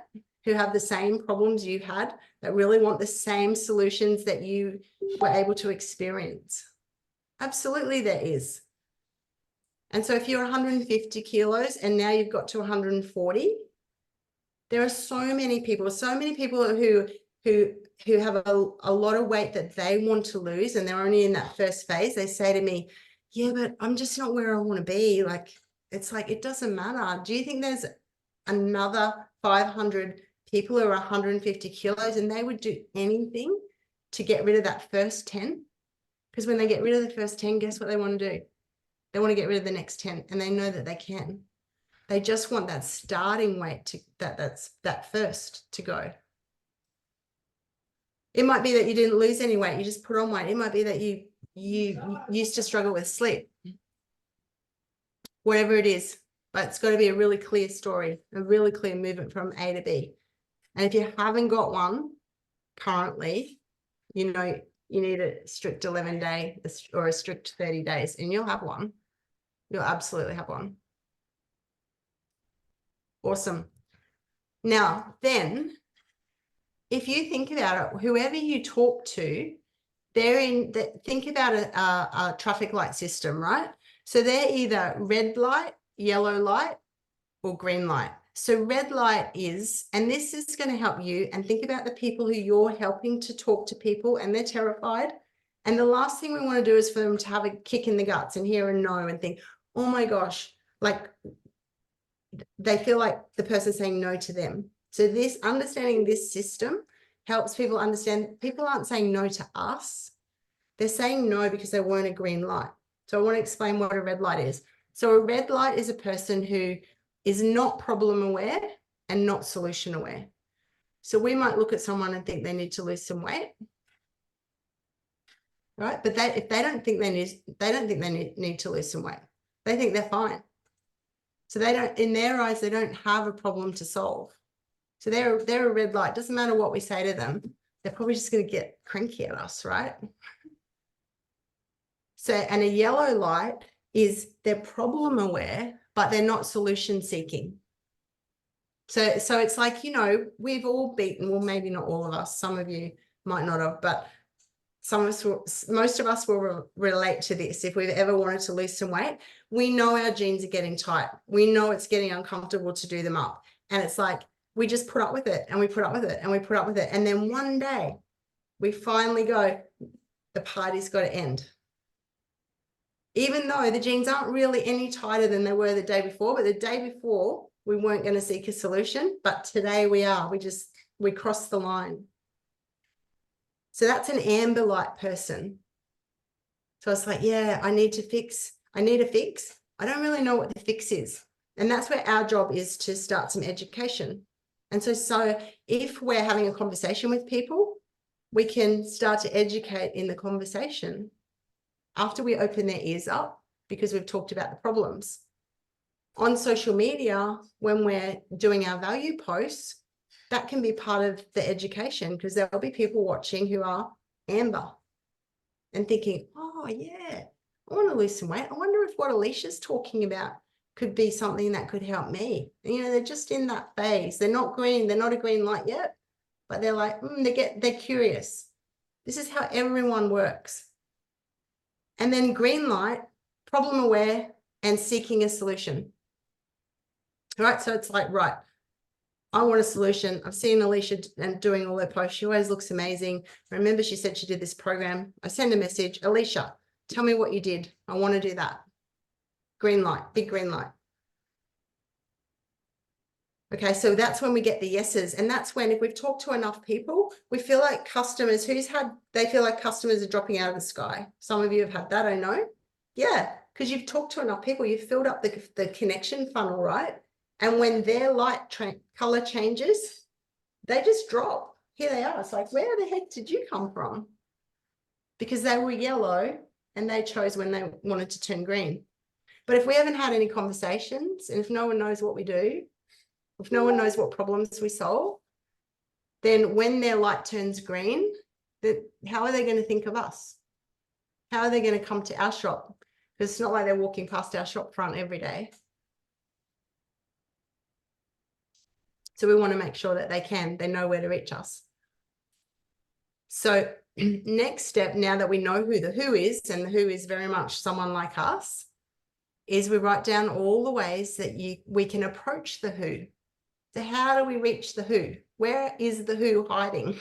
who have the same problems you've had, that really want the same solutions that you were able to experience? Absolutely, there is. And so if you're 150 kilos and now you've got to 140, there are so many people who have a lot of weight that they want to lose, and they're only in that first phase. They say to me, yeah, but I'm just not where I want to be. Like, it's like, it doesn't matter. Do you think there's another 500 people who are 150 kilos and they would do anything to get rid of that first 10? Because when they get rid of the first 10, guess what they want to do? They want to get rid of the next 10, and they know that they can. They just want that starting weight to that first to go. It might be that you didn't lose any weight, you just put on weight. It might be that you used to struggle with sleep. Whatever it is, but it's got to be a really clear story, a really clear movement from A to B. And if you haven't got one currently, you know, you need a strict 11-day or a strict 30 days, and you'll have one. You'll absolutely have one. Awesome. Now, then, if you think about it, whoever you talk to, think about a traffic light system, right? So they're either red light, yellow light, or green light. So red light is, and this is going to help you, and think about the people who you're helping to talk to people and they're terrified. And the last thing we want to do is for them to have a kick in the guts and hear a no and think, oh my gosh, like they feel like the person saying no to them. So this, understanding this system helps people understand people aren't saying no to us. They're saying no because they weren't a green light. So I want to explain what a red light is. So a red light is a person who is not problem aware and not solution aware. So we might look at someone and think they need to lose some weight, right? But if they don't think they need to lose some weight. They think they're fine. So they don't, in their eyes, they don't have a problem to solve. So they're a red light. Doesn't matter what we say to them. They're probably just going to get cranky at us, right? So, and a yellow light is they're problem aware, but they're not solution seeking. So it's like, you know, we've all beaten, well, maybe not all of us, some of you might not have, but most of us will relate to this. If we've ever wanted to lose some weight, we know our jeans are getting tight. We know it's getting uncomfortable to do them up. And it's like, we just put up with it and we put up with it and we put up with it. And then one day we finally go, the party's got to end. Even though the jeans aren't really any tighter than they were the day before, but the day before we weren't going to seek a solution, but today we are. We crossed the line. So that's an amber light person. So it's like, yeah, I need a fix. I don't really know what the fix is. And that's where our job is, to start some education. And so if we're having a conversation with people, we can start to educate in the conversation after we open their ears up, because we've talked about the problems. On social media, when we're doing our value posts, that can be part of the education, because there'll be people watching who are amber and thinking, oh yeah, I want to lose some weight. I wonder if what Alicia's talking about could be something that could help me. And, you know, they're just in that phase. They're not green. They're not a green light yet, but they're like, they're curious. This is how everyone works. And then green light, problem aware and seeking a solution. All right. So it's like, right, I want a solution. I've seen Alicia and doing all her posts. She always looks amazing. Remember, she said she did this program. I send a message, Alicia, tell me what you did. I want to do that. Green light, big green light. Okay, so that's when we get the yeses. And that's when, if we've talked to enough people, we feel like customers, they feel like customers are dropping out of the sky. Some of you have had that, I know. Yeah, because you've talked to enough people, you've filled up the connection funnel, right? And when their light color changes, they just drop. Here they are. It's like, where the heck did you come from? Because they were yellow and they chose when they wanted to turn green. But if we haven't had any conversations, and if no one knows what we do, if no one knows what problems we solve, then when their light turns green, how are they going to think of us? How are they going to come to our shop? Because it's not like they're walking past our shop front every day. So we want to make sure that they know where to reach us. So next step, now that we know who the who is, and the who is very much someone like us, is we write down all the ways that we can approach the who. So how do we reach the who? Where is the who hiding?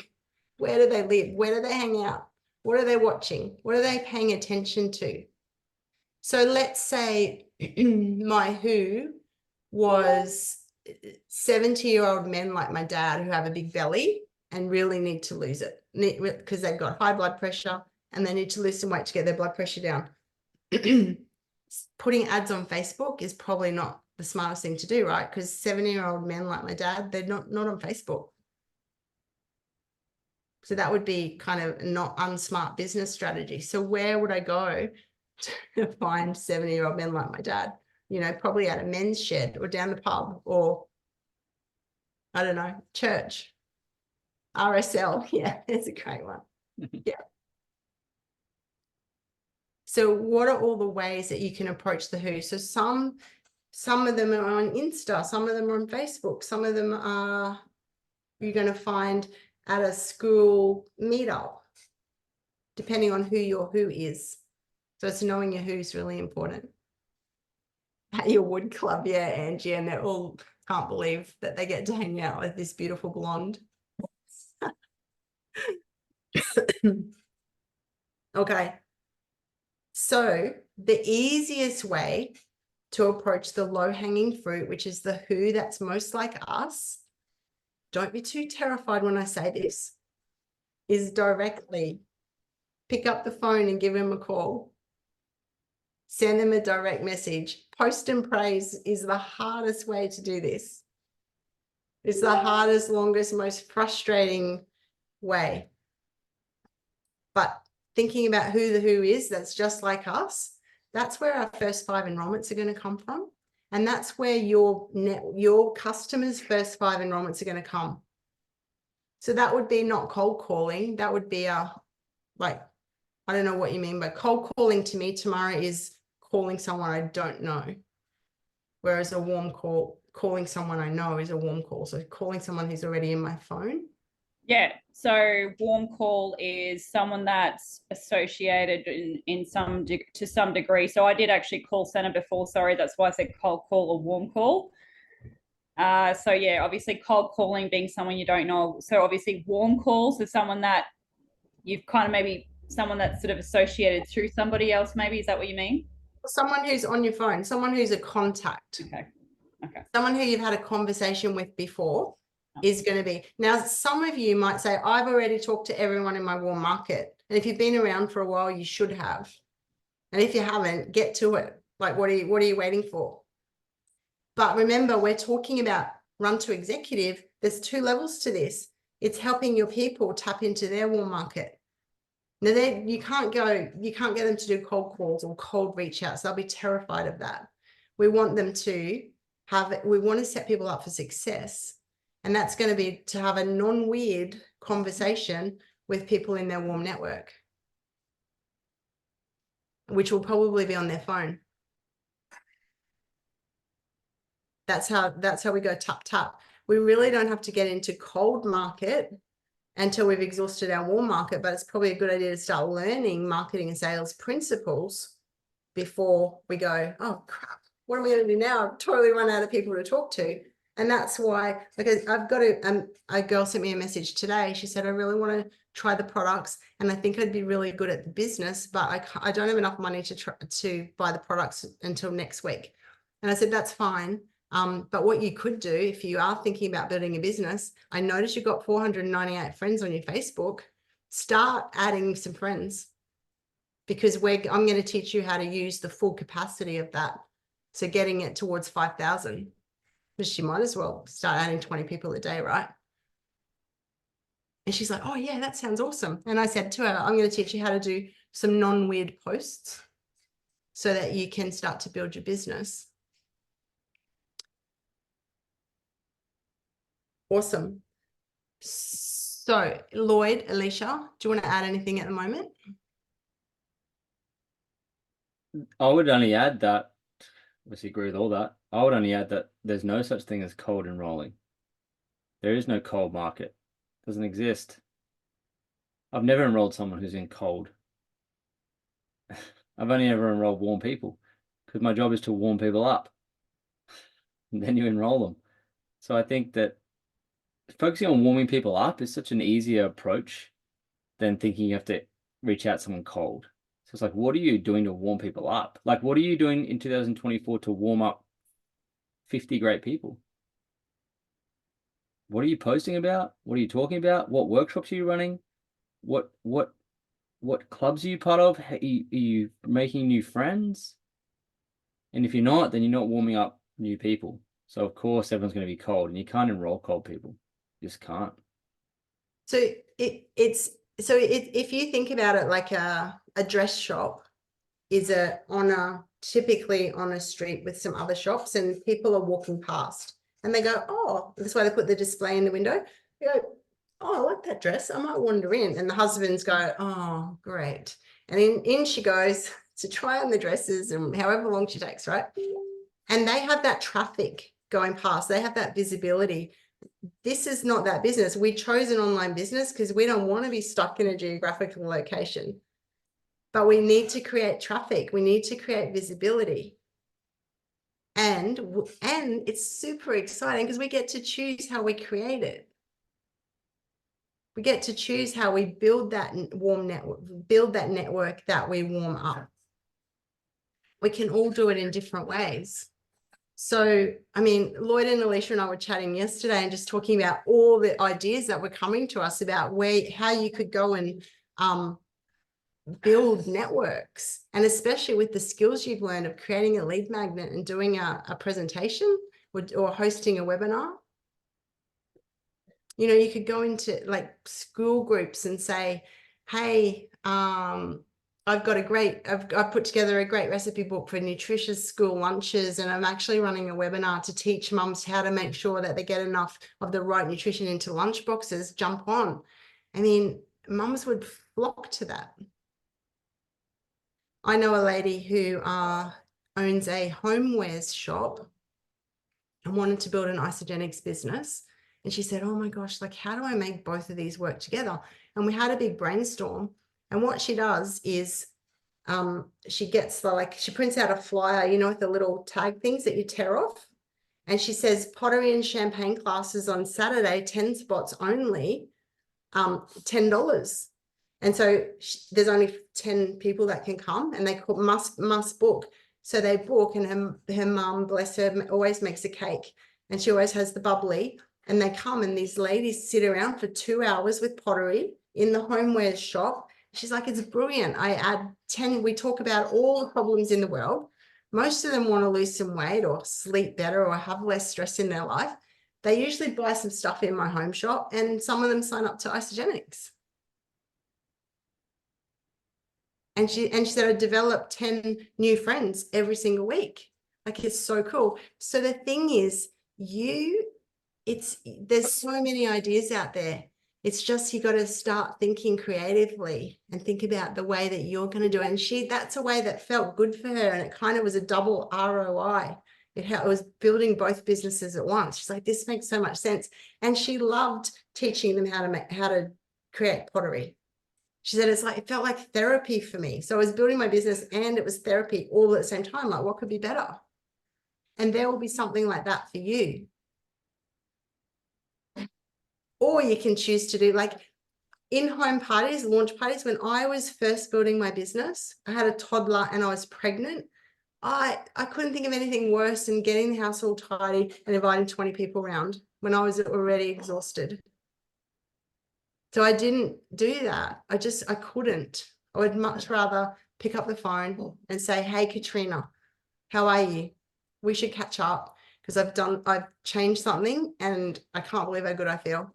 Where do they live? Where do they hang out? What are they watching? What are they paying attention to? So let's say my who was 70-year-old men like my dad who have a big belly and really need to lose it because they've got high blood pressure and they need to lose some weight to get their blood pressure down. Putting ads on Facebook is probably not the smartest thing to do, right? Because 70-year-old men like my dad, they're not on Facebook. So that would be kind of not unsmart business strategy. So where would I go to find 70-year-old men like my dad? you know, probably at a men's shed or down the pub or, I don't know, church. RSL, yeah, it's a great one. Yeah. So what are all the ways that you can approach the who? So some of them are on Insta, some of them are on Facebook, some of them are you're going to find at a school meetup, depending on who your who is. So it's knowing your who's really important. At your wood club, yeah, Angie, and they all can't believe that they get to hang out with this beautiful blonde. Okay. So the easiest way to approach the low-hanging fruit, which is the who that's most like us, don't be too terrified when I say this, is directly pick up the phone and give them a call. Send them a direct message. Post and praise is the hardest way to do this. It's the hardest, longest, most frustrating way. But thinking about who the who is, that's just like us, that's where our first 5 enrollments are going to come from. And that's where your customers' first 5 enrollments are going to come. So that would be not cold calling. That would be I don't know what you mean by cold calling. To me, Tamara, is calling someone I don't know. Whereas a warm call, calling someone I know, is a warm call. So calling someone who's already in my phone. Yeah, so warm call is someone that's associated to some degree. So I did actually call center before, sorry, that's why I said cold call or warm call. So yeah, obviously cold calling being someone you don't know. So obviously warm calls is someone that you've kind of maybe someone that's sort of associated through somebody else, maybe, is that what you mean? Someone who's on your phone, someone who's a contact. Okay. Someone who you've had a conversation with before is going to be. Now, some of you might say, I've already talked to everyone in my warm market. And if you've been around for a while, you should have. And if you haven't, get to it. Like, what are you waiting for? But remember, we're talking about run to executive. There's 2 levels to this. It's helping your people tap into their warm market. Now, you can't get them to do cold calls or cold reach outs. They'll be terrified of that. We want them to we want to set people up for success. And that's going to be to have a non-weird conversation with people in their warm network, which will probably be on their phone. That's how we go tap, tap. We really don't have to get into cold market until we've exhausted our warm market, but it's probably a good idea to start learning marketing and sales principles before we go, oh crap, what am I going to do now? I've totally run out of people to talk to. And that's why, because I've got a girl sent me a message today. She said, I really want to try the products and I think I'd be really good at the business, but I don't have enough money to buy the products until next week. And I said, that's fine. But what you could do if you are thinking about building a business, I noticed you've got 498 friends on your Facebook. Start adding some friends, because I'm going to teach you how to use the full capacity of that. So getting it towards 5,000, because you might as well start adding 20 people a day, right? And she's like, oh yeah, that sounds awesome. And I said to her, I'm going to teach you how to do some non-weird posts so that you can start to build your business. Awesome. So Lloyd, Alicia, do you want to add anything at the moment? I would only add that, obviously agree with all that. I would only add that there's no such thing as cold enrolling. There is no cold market. It doesn't exist. I've never enrolled someone who's in cold. I've only ever enrolled warm people, because my job is to warm people up. And then you enroll them. So I think that focusing on warming people up is such an easier approach than thinking you have to reach out to someone cold. So it's like, what are you doing to warm people up? Like, what are you doing in 2024 to warm up 50 great people? What are you posting about? What are you talking about? What workshops are you running? What clubs are you part of? Are you making new friends? And if you're not, then you're not warming up new people. So of course everyone's going to be cold, and you can't enroll cold people. You just can't. So if you think about it like a dress shop is on a typically on a street with some other shops, and people are walking past and they go, oh, that's why they put the display in the window. They go, oh, I like that dress. I might wander in. And the husbands go, oh, great. And in she goes to try on the dresses, and however long she takes, right? And they have that traffic going past. They have that visibility. This is not that business. We chose an online business because we don't want to be stuck in a geographical location. But we need to create traffic. We need to create visibility. And it's super exciting because we get to choose how we create it. We get to choose how we build that warm network, build that network that we warm up. We can all do it in different ways. So, I mean, Lloyd and Alicia and I were chatting yesterday and just talking about all the ideas that were coming to us about how you could go and build networks, and especially with the skills you've learned of creating a lead magnet and doing a presentation or hosting a webinar. You know, you could go into like school groups and say, hey, I've put together a great recipe book for nutritious school lunches, and I'm actually running a webinar to teach mums how to make sure that they get enough of the right nutrition into lunch boxes. Jump on. I mean, mums would flock to that. I know a lady who owns a homewares shop and wanted to build an Isagenix business. And she said, oh my gosh, like, how do I make both of these work together? And we had a big brainstorm. And what she does is she gets she prints out a flyer, you know, with the little tag things that you tear off. And she says, pottery and champagne classes on Saturday, 10 spots only, $10. And so there's only 10 people that can come, and they must book. So they book, and her mum, bless her, always makes a cake, and she always has the bubbly, and they come, and these ladies sit around for 2 hours with pottery in the homewares shop. She's like, it's brilliant. I add 10, we talk about all the problems in the world. Most of them want to lose some weight or sleep better or have less stress in their life. They usually buy some stuff in my home shop, and some of them sign up to Isagenix. And she said, I developed 10 new friends every single week. Like, it's so cool. So the thing is, there's so many ideas out there. It's just, you got to start thinking creatively and think about the way that you're going to do it. And that's a way that felt good for her. And it kind of was a double ROI. It was building both businesses at once. She's like, this makes so much sense. And she loved teaching them how to create pottery. She said, it felt like therapy for me. So I was building my business and it was therapy all at the same time. Like, what could be better? And there will be something like that for you. Or you can choose to do like in-home parties, launch parties. When I was first building my business, I had a toddler and I was pregnant. I couldn't think of anything worse than getting the house all tidy and inviting 20 people around when I was already exhausted. So I didn't do that. I couldn't. I would much rather pick up the phone and say, hey, Katrina, how are you? We should catch up because I've changed something and I can't believe how good I feel.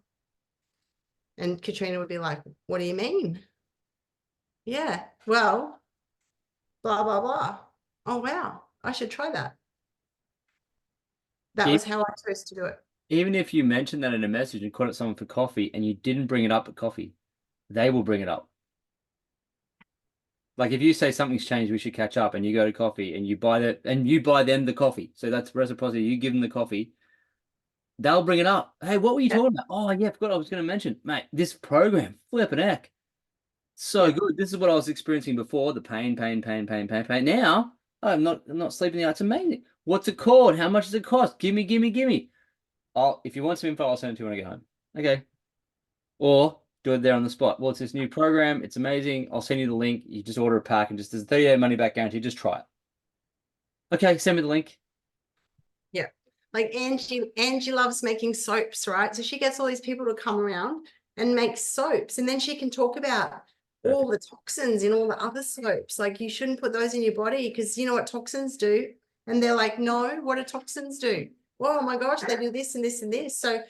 And Katrina would be like, what do you mean? Yeah, well, blah, blah, blah. Oh, wow, I should try that. That was how I chose to do it. Even if you mentioned that in a message and called it someone for coffee and you didn't bring it up at coffee, they will bring it up. Like if you say something's changed, we should catch up, and you go to coffee and you buy them the coffee. So that's reciprocity. You give them the coffee. They'll bring it up. Hey, what were you talking about? Oh, yeah, I forgot I was going to mention. Mate, this program, flipping heck. So good. This is what I was experiencing before. The pain. Now, I'm not sleeping now. It's amazing. What's it called? How much does it cost? Give me. If you want some info, I'll send it to you when I get home. Okay. Or do it there on the spot. Well, it's this new program. It's amazing. I'll send you the link. You just order a pack and just there's a 30-day money back guarantee. Just try it. Okay, send me the link. Yeah. Like Angie loves making soaps, right? So she gets all these people to come around and make soaps. And then she can talk about all the toxins in all the other soaps. Like, you shouldn't put those in your body because you know what toxins do. And they're like, no, what do toxins do? Well, oh my gosh, they do this and this and this. So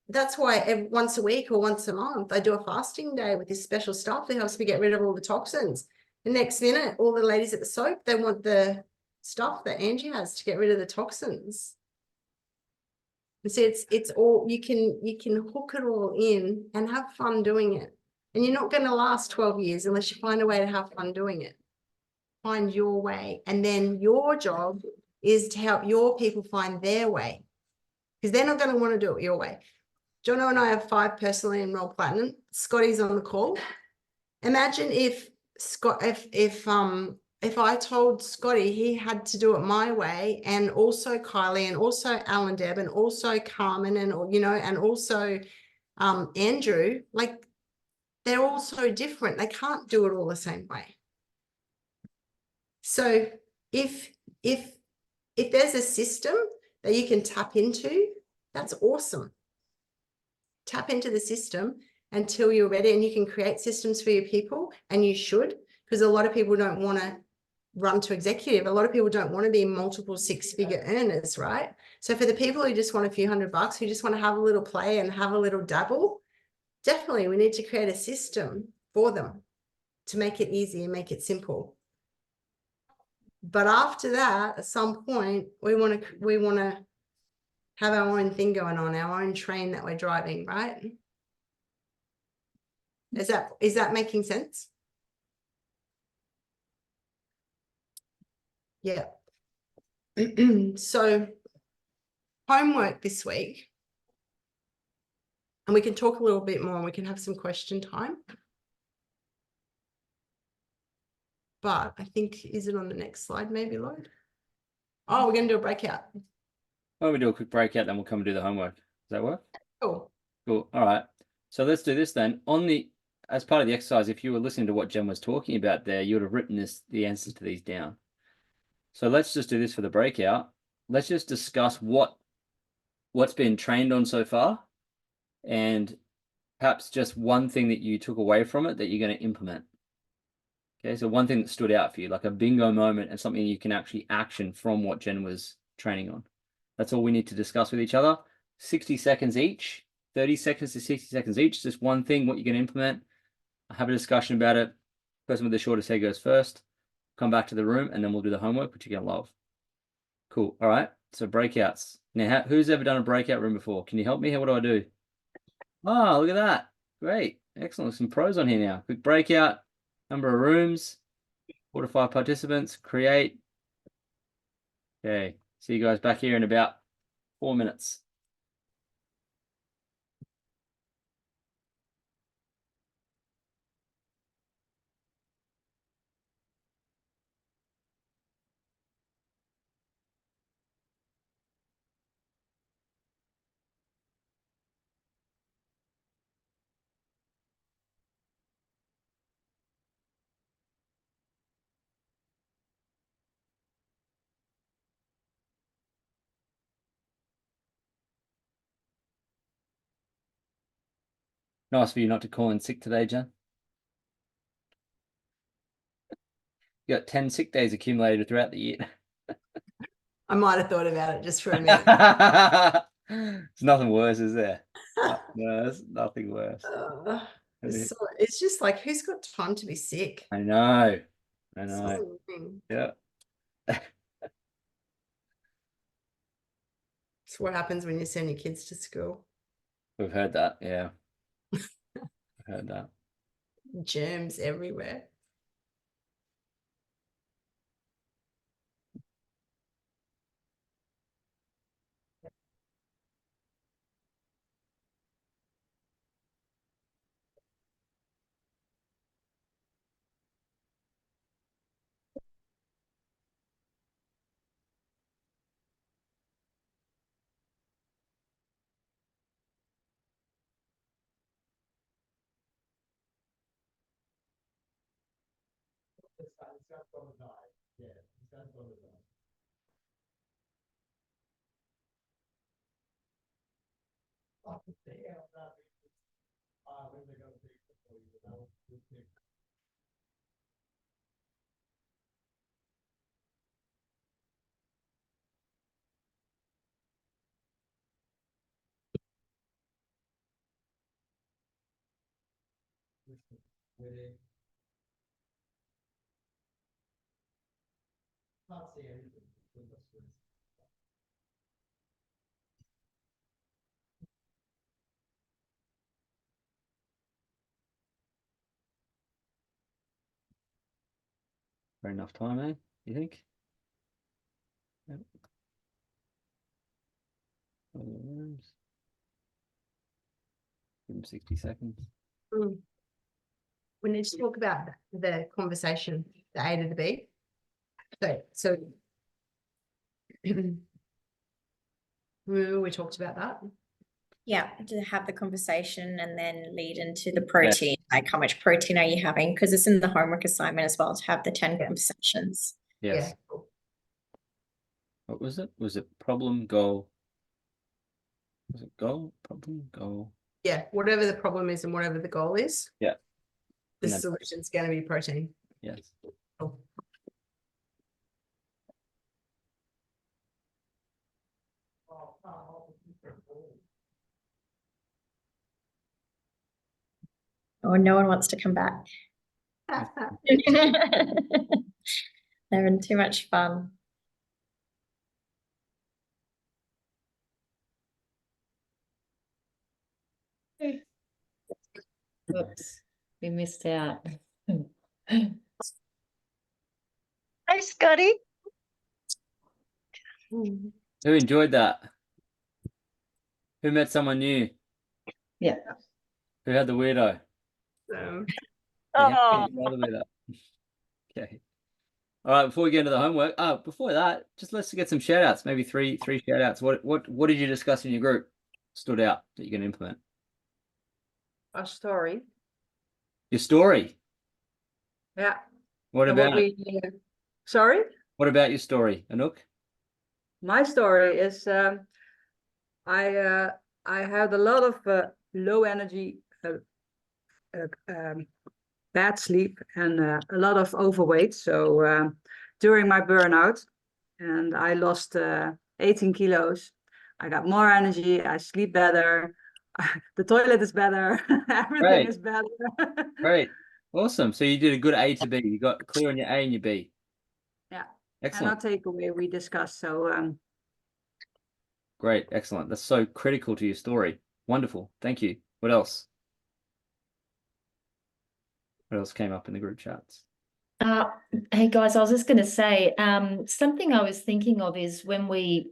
that's why once a week or once a month, I do a fasting day with this special stuff that helps me get rid of all the toxins. The next minute, all the ladies at the soap, they want the stuff that Angie has to get rid of the toxins. And see, it's all you can hook it all in and have fun doing it. And you're not going to last 12 years unless you find a way to have fun doing it. Find your way. And then your job is to help your people find their way. Because they're not going to want to do it your way. Jono and I have 5 personally enrolled platinum. Scotty's on the call. Imagine if I told Scotty he had to do it my way, and also Kylie, and also Alan Deb, and also Carmen, and and also Andrew, like they're all so different. They can't do it all the same way. So if there's a system that you can tap into, that's awesome. Tap into the system until you're ready, and you can create systems for your people, and you should, because a lot of people don't want to run to executive. A lot of people don't want to be multiple 6-figure earners, right? So for the people who just want a few $100, who just want to have a little play and have a little dabble, definitely we need to create a system for them to make it easy and make it simple. But after that, at some point, we want to have our own thing going on, our own train that we're driving, right? Is that making sense? Yeah. So homework this week, and we can talk a little bit more and we can have some question time. But I think, is it on the next slide maybe, Lloyd? Oh, we're going to do a breakout. Well, we do a quick breakout, then we'll come and do the homework. Does that work? Cool. Cool. All right. So let's do this then. As part of the exercise, if you were listening to what Jen was talking about there, you would have written the answers to these down. So let's just do this for the breakout. Let's just discuss what's been trained on so far, and perhaps just one thing that you took away from it that you're going to implement. Okay, so one thing that stood out for you, like a bingo moment, and something you can actually action from what Jen was training on. That's all we need to discuss with each other. 60 seconds each, 30 seconds to 60 seconds each, just one thing, what you're going to implement. Have a discussion about it. Person with the shortest hair goes first. Come back to the room, and then we'll do the homework, which you're going to love. Cool. All right. So breakouts. Now, who's ever done a breakout room before? Can you help me? What do I do? Oh, look at that. Great. Excellent. Some pros on here now. Quick breakout. Number of rooms. 4 to 5 participants. Create. Okay. See you guys back here in about 4 minutes. Nice for you not to call in sick today, Jen. You got 10 sick days accumulated throughout the year. I might have thought about it just for a minute. There's nothing worse, is there? No, there's nothing worse. It's just like, who's got time to be sick? I know. I It's know. so annoying. Yeah. It's what happens when you send your kids to school. We've heard that. Yeah. Heard that. Germs everywhere. For enough time, eh? You think? Yep. All the rooms. Give them 60 seconds. We need to talk about the conversation, the A to the B. So we talked about that. Yeah, to have the conversation and then lead into the protein, like how much protein are you having? Because it's in the homework assignment as well to have the 10 conversations. Yes. Yeah. What was it? Was it problem, goal? Was it goal, problem, goal? Yeah, whatever the problem is and whatever the goal is. Yeah. The And then- solution's going to be protein. Yes. Cool. Oh, no one wants to come back. They're having too much fun. Oops, we missed out. Hey, Scotty. Who enjoyed that? Who met someone new? Yeah. Who had the weirdo? So, Yeah, the weirdo. Okay. All right, before we get into the homework, before that, just let's get some shout outs, maybe three shout outs. What did you discuss in your group stood out that you're going to implement? A story. Your story. Yeah. What And about it? Sorry? What about your story, Anouk? My story is I had a lot of low energy, bad sleep, and a lot of overweight. So during my burnout, and I lost 18 kilos. I got more energy. I sleep better. The toilet is better. Everything Right. is better. Great. Awesome. So you did a good A to B. You got clear on your A and your B. Yeah. Excellent. And our takeaway we discussed. So Great. Excellent. That's so critical to your story. Wonderful. Thank you. What else? What else came up in the group chats? Hey guys, I was just going to say, something I was thinking of is when we,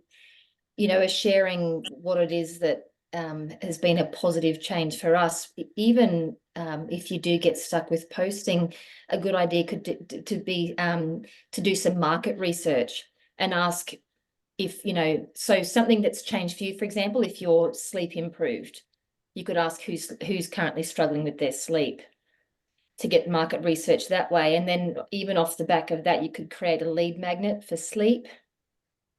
are sharing what it is that has been a positive change for us, even if you do get stuck with posting, a good idea could be to do some market research and ask if, so something that's changed for you, for example, if your sleep improved, you could ask who's currently struggling with their sleep, to get market research that way. And then even off the back of that, you could create a lead magnet for sleep.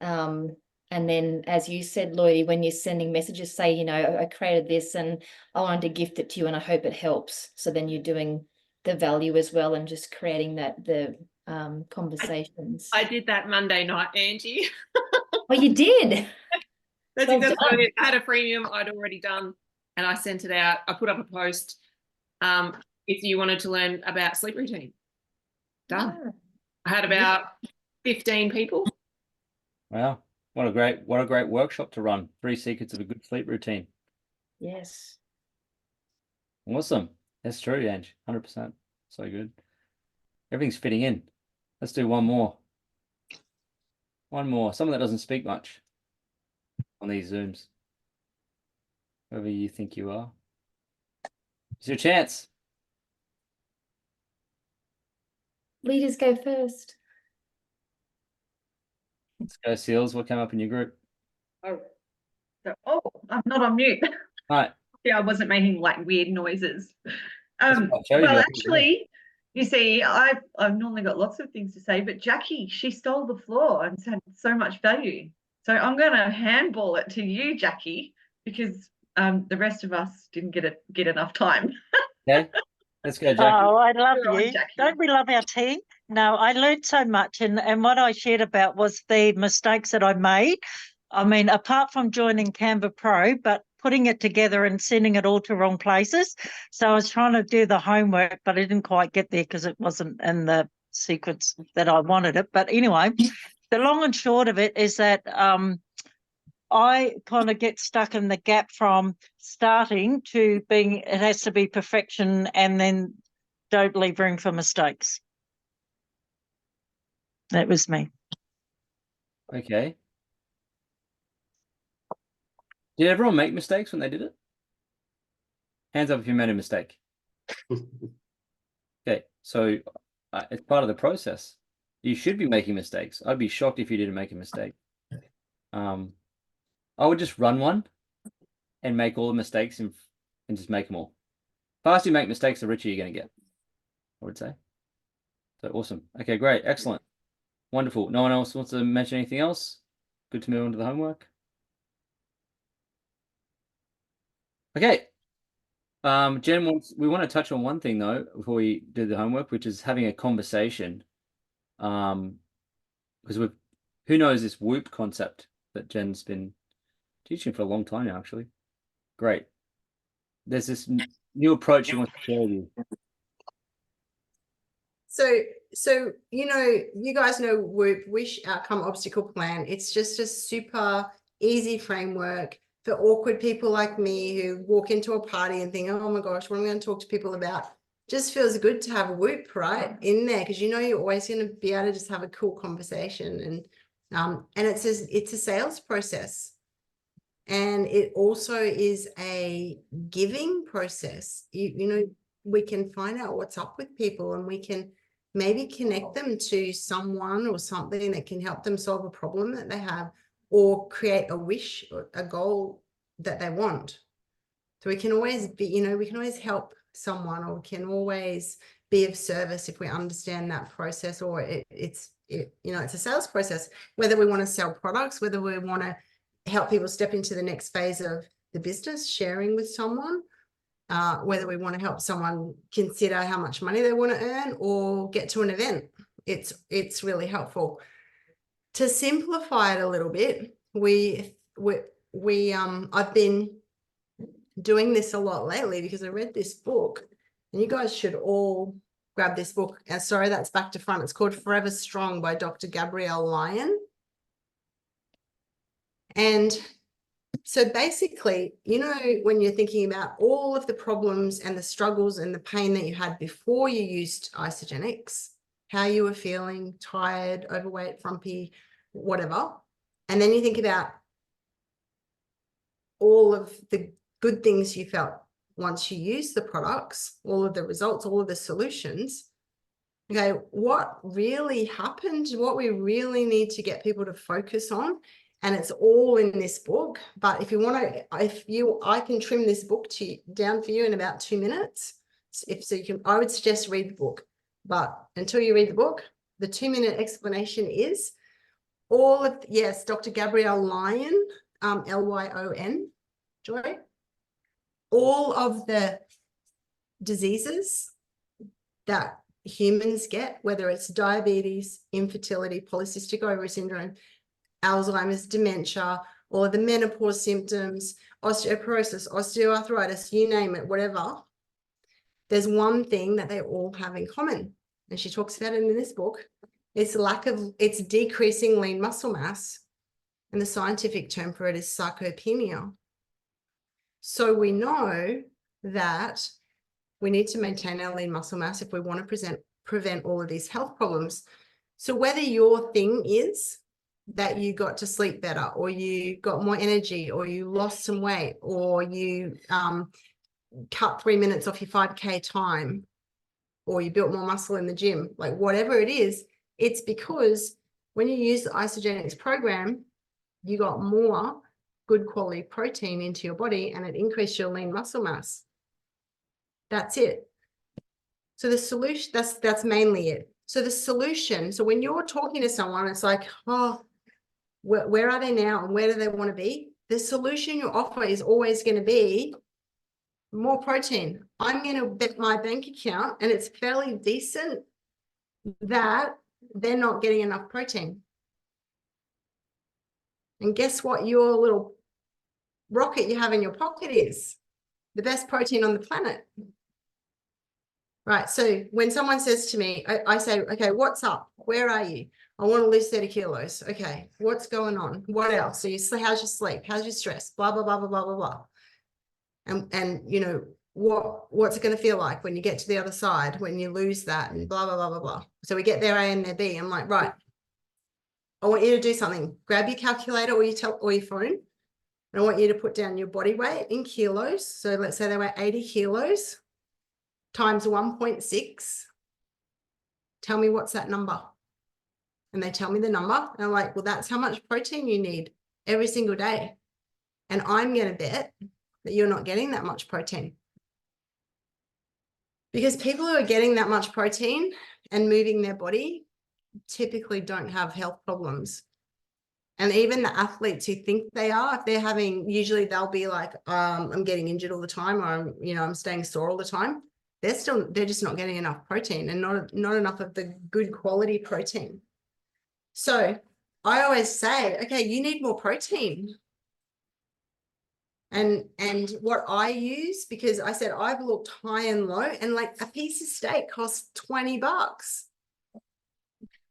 And then, as you said, Lloydie, when you're sending messages, say, I created this and I wanted to gift it to you and I hope it helps. So then you're doing the value as well and just creating the conversations. I did that Monday night, Angie. Oh, you did? That's Well exactly what I done. did. I had a freemium I'd already done and I sent it out. I put up a post if you wanted to learn about sleep routine. Done. Ah. I had about 15 people. Wow. What a great workshop to run. 3 secrets of a good sleep routine. Yes. Awesome. That's true, Ange. 100%. So good. Everything's fitting in. Let's do one more. One more. Someone that doesn't speak much on these Zooms. Whoever you think you are. It's your chance. Leaders go first. Let's go, Seals. What came up in your group? Oh, I'm not on mute. Right. Yeah, I wasn't making like weird noises. That's what I showed Well, you. actually, you see, I've normally got lots of things to say, but Jackie, she stole the floor and had so much value. So I'm going to handball it to you, Jackie, because the rest of us didn't get enough time. Okay. Let's go, Jackie. Oh, I love You're on, you. Jackie. Don't we love our team? No, I learned so much, and what I shared about was the mistakes that I made. I mean, apart from joining Canva Pro, but putting it together and sending it all to wrong places. So I was trying to do the homework, but I didn't quite get there because it wasn't in the sequence that I wanted it. But anyway, the long and short of it is that I kind of get stuck in the gap from starting to being, it has to be perfection, and then don't leave room for mistakes. That was me. Okay. Did everyone make mistakes when they did it? Hands up if you made a mistake. Okay, so it's part of the process. You should be making mistakes. I'd be shocked if you didn't make a mistake. I would just run one and make all the mistakes and just make them all. The faster you make mistakes, the richer you're going to get, I would say. So awesome. Okay, great. Excellent. Wonderful. No one else wants to mention anything else? Good to move on to the homework. Okay. Jen, we want to touch on one thing though before we do the homework, which is having a conversation. Because who knows this WHOOP concept that Jen's been teaching for a long time now, actually. Great. There's this new approach she wants to share with you. So you guys know WHOOP, Wish, Outcome, Obstacle, Plan. It's just a super easy framework for awkward people like me who walk into a party and think, oh my gosh, what am I going to talk to people about? Just feels good to have a WHOOP right in there, because you're always going to be able to just have a cool conversation, and it's a sales process, and it also is a giving process. We can find out what's up with people, and we can maybe connect them to someone or something that can help them solve a problem that they have, or create a wish or a goal that they want. So we can always be, we can always help someone, or we can always be of service if we understand that process, or it's a sales process, whether we want to sell products, whether we want to help people step into the next phase of the business, sharing with someone, whether we want to help someone consider how much money they want to earn or get to an event. It's really helpful. To simplify it a little bit, I've been doing this a lot lately because I read this book, and you guys should all grab this book. Sorry, that's back to front. It's called Forever Strong by Dr. Gabrielle Lyon. And so basically, when you're thinking about all of the problems and the struggles and the pain that you had before you used Isagenix, how you were feeling, tired, overweight, frumpy, whatever. And then you think about all of the good things you felt once you used the products, all of the results, all of the solutions. Okay, what really happened, what we really need to get people to focus on, and it's all in this book. But if you want to, I can trim this book down for you in about 2 minutes. I would suggest read the book. But until you read the book, the 2-minute explanation is Dr. Gabrielle Lyon, Lyon, Joy. All of the diseases that humans get, whether it's diabetes, infertility, polycystic ovary syndrome, Alzheimer's, dementia, all of the menopause symptoms, osteoporosis, osteoarthritis, you name it, whatever, there's one thing that they all have in common. And she talks about it in this book. It's decreasing lean muscle mass. And the scientific term for it is sarcopenia. So we know that we need to maintain our lean muscle mass if we want to prevent all of these health problems. So whether your thing is that you got to sleep better, or you got more energy, or you lost some weight, or you cut 3 minutes off your 5K time, or you built more muscle in the gym, like whatever it is, it's because when you use the Isagenix program, you got more good quality protein into your body, and it increased your lean muscle mass. That's it. So the solution, that's mainly it. So the solution, so when you're talking to someone, it's like, oh, where are they now and where do they want to be? The solution you offer is always going to be more protein. I'm going to bet my bank account, and it's fairly decent, that they're not getting enough protein. And guess what your little rocket you have in your pocket is? The best protein on the planet. Right. So when someone says to me, I say, okay, what's up? Where are you? I want to lose 30 kilos. Okay. What's going on? What else? So how's your sleep? How's your stress? Blah, blah, blah, blah, blah, blah, blah. And you know, what's it going to feel like when you get to the other side, when you lose that and blah, blah, blah, blah, blah. So we get their A and their B. I'm like, right, I want you to do something. Grab your calculator or your phone. And I want you to put down your body weight in kilos. So let's say they weigh 80 kilos times 1.6. Tell me what's that number. And they tell me the number. And I'm like, well, that's how much protein you need every single day. And I'm going to bet that you're not getting that much protein. Because people who are getting that much protein and moving their body typically don't have health problems. And even the athletes who think they are, if they're having, usually they'll be like, I'm getting injured all the time, or I'm staying sore all the time. They're just not getting enough protein and not enough of the good quality protein. So I always say, okay, you need more protein. And what I use, because I said I've looked high and low, and like a piece of steak costs $20.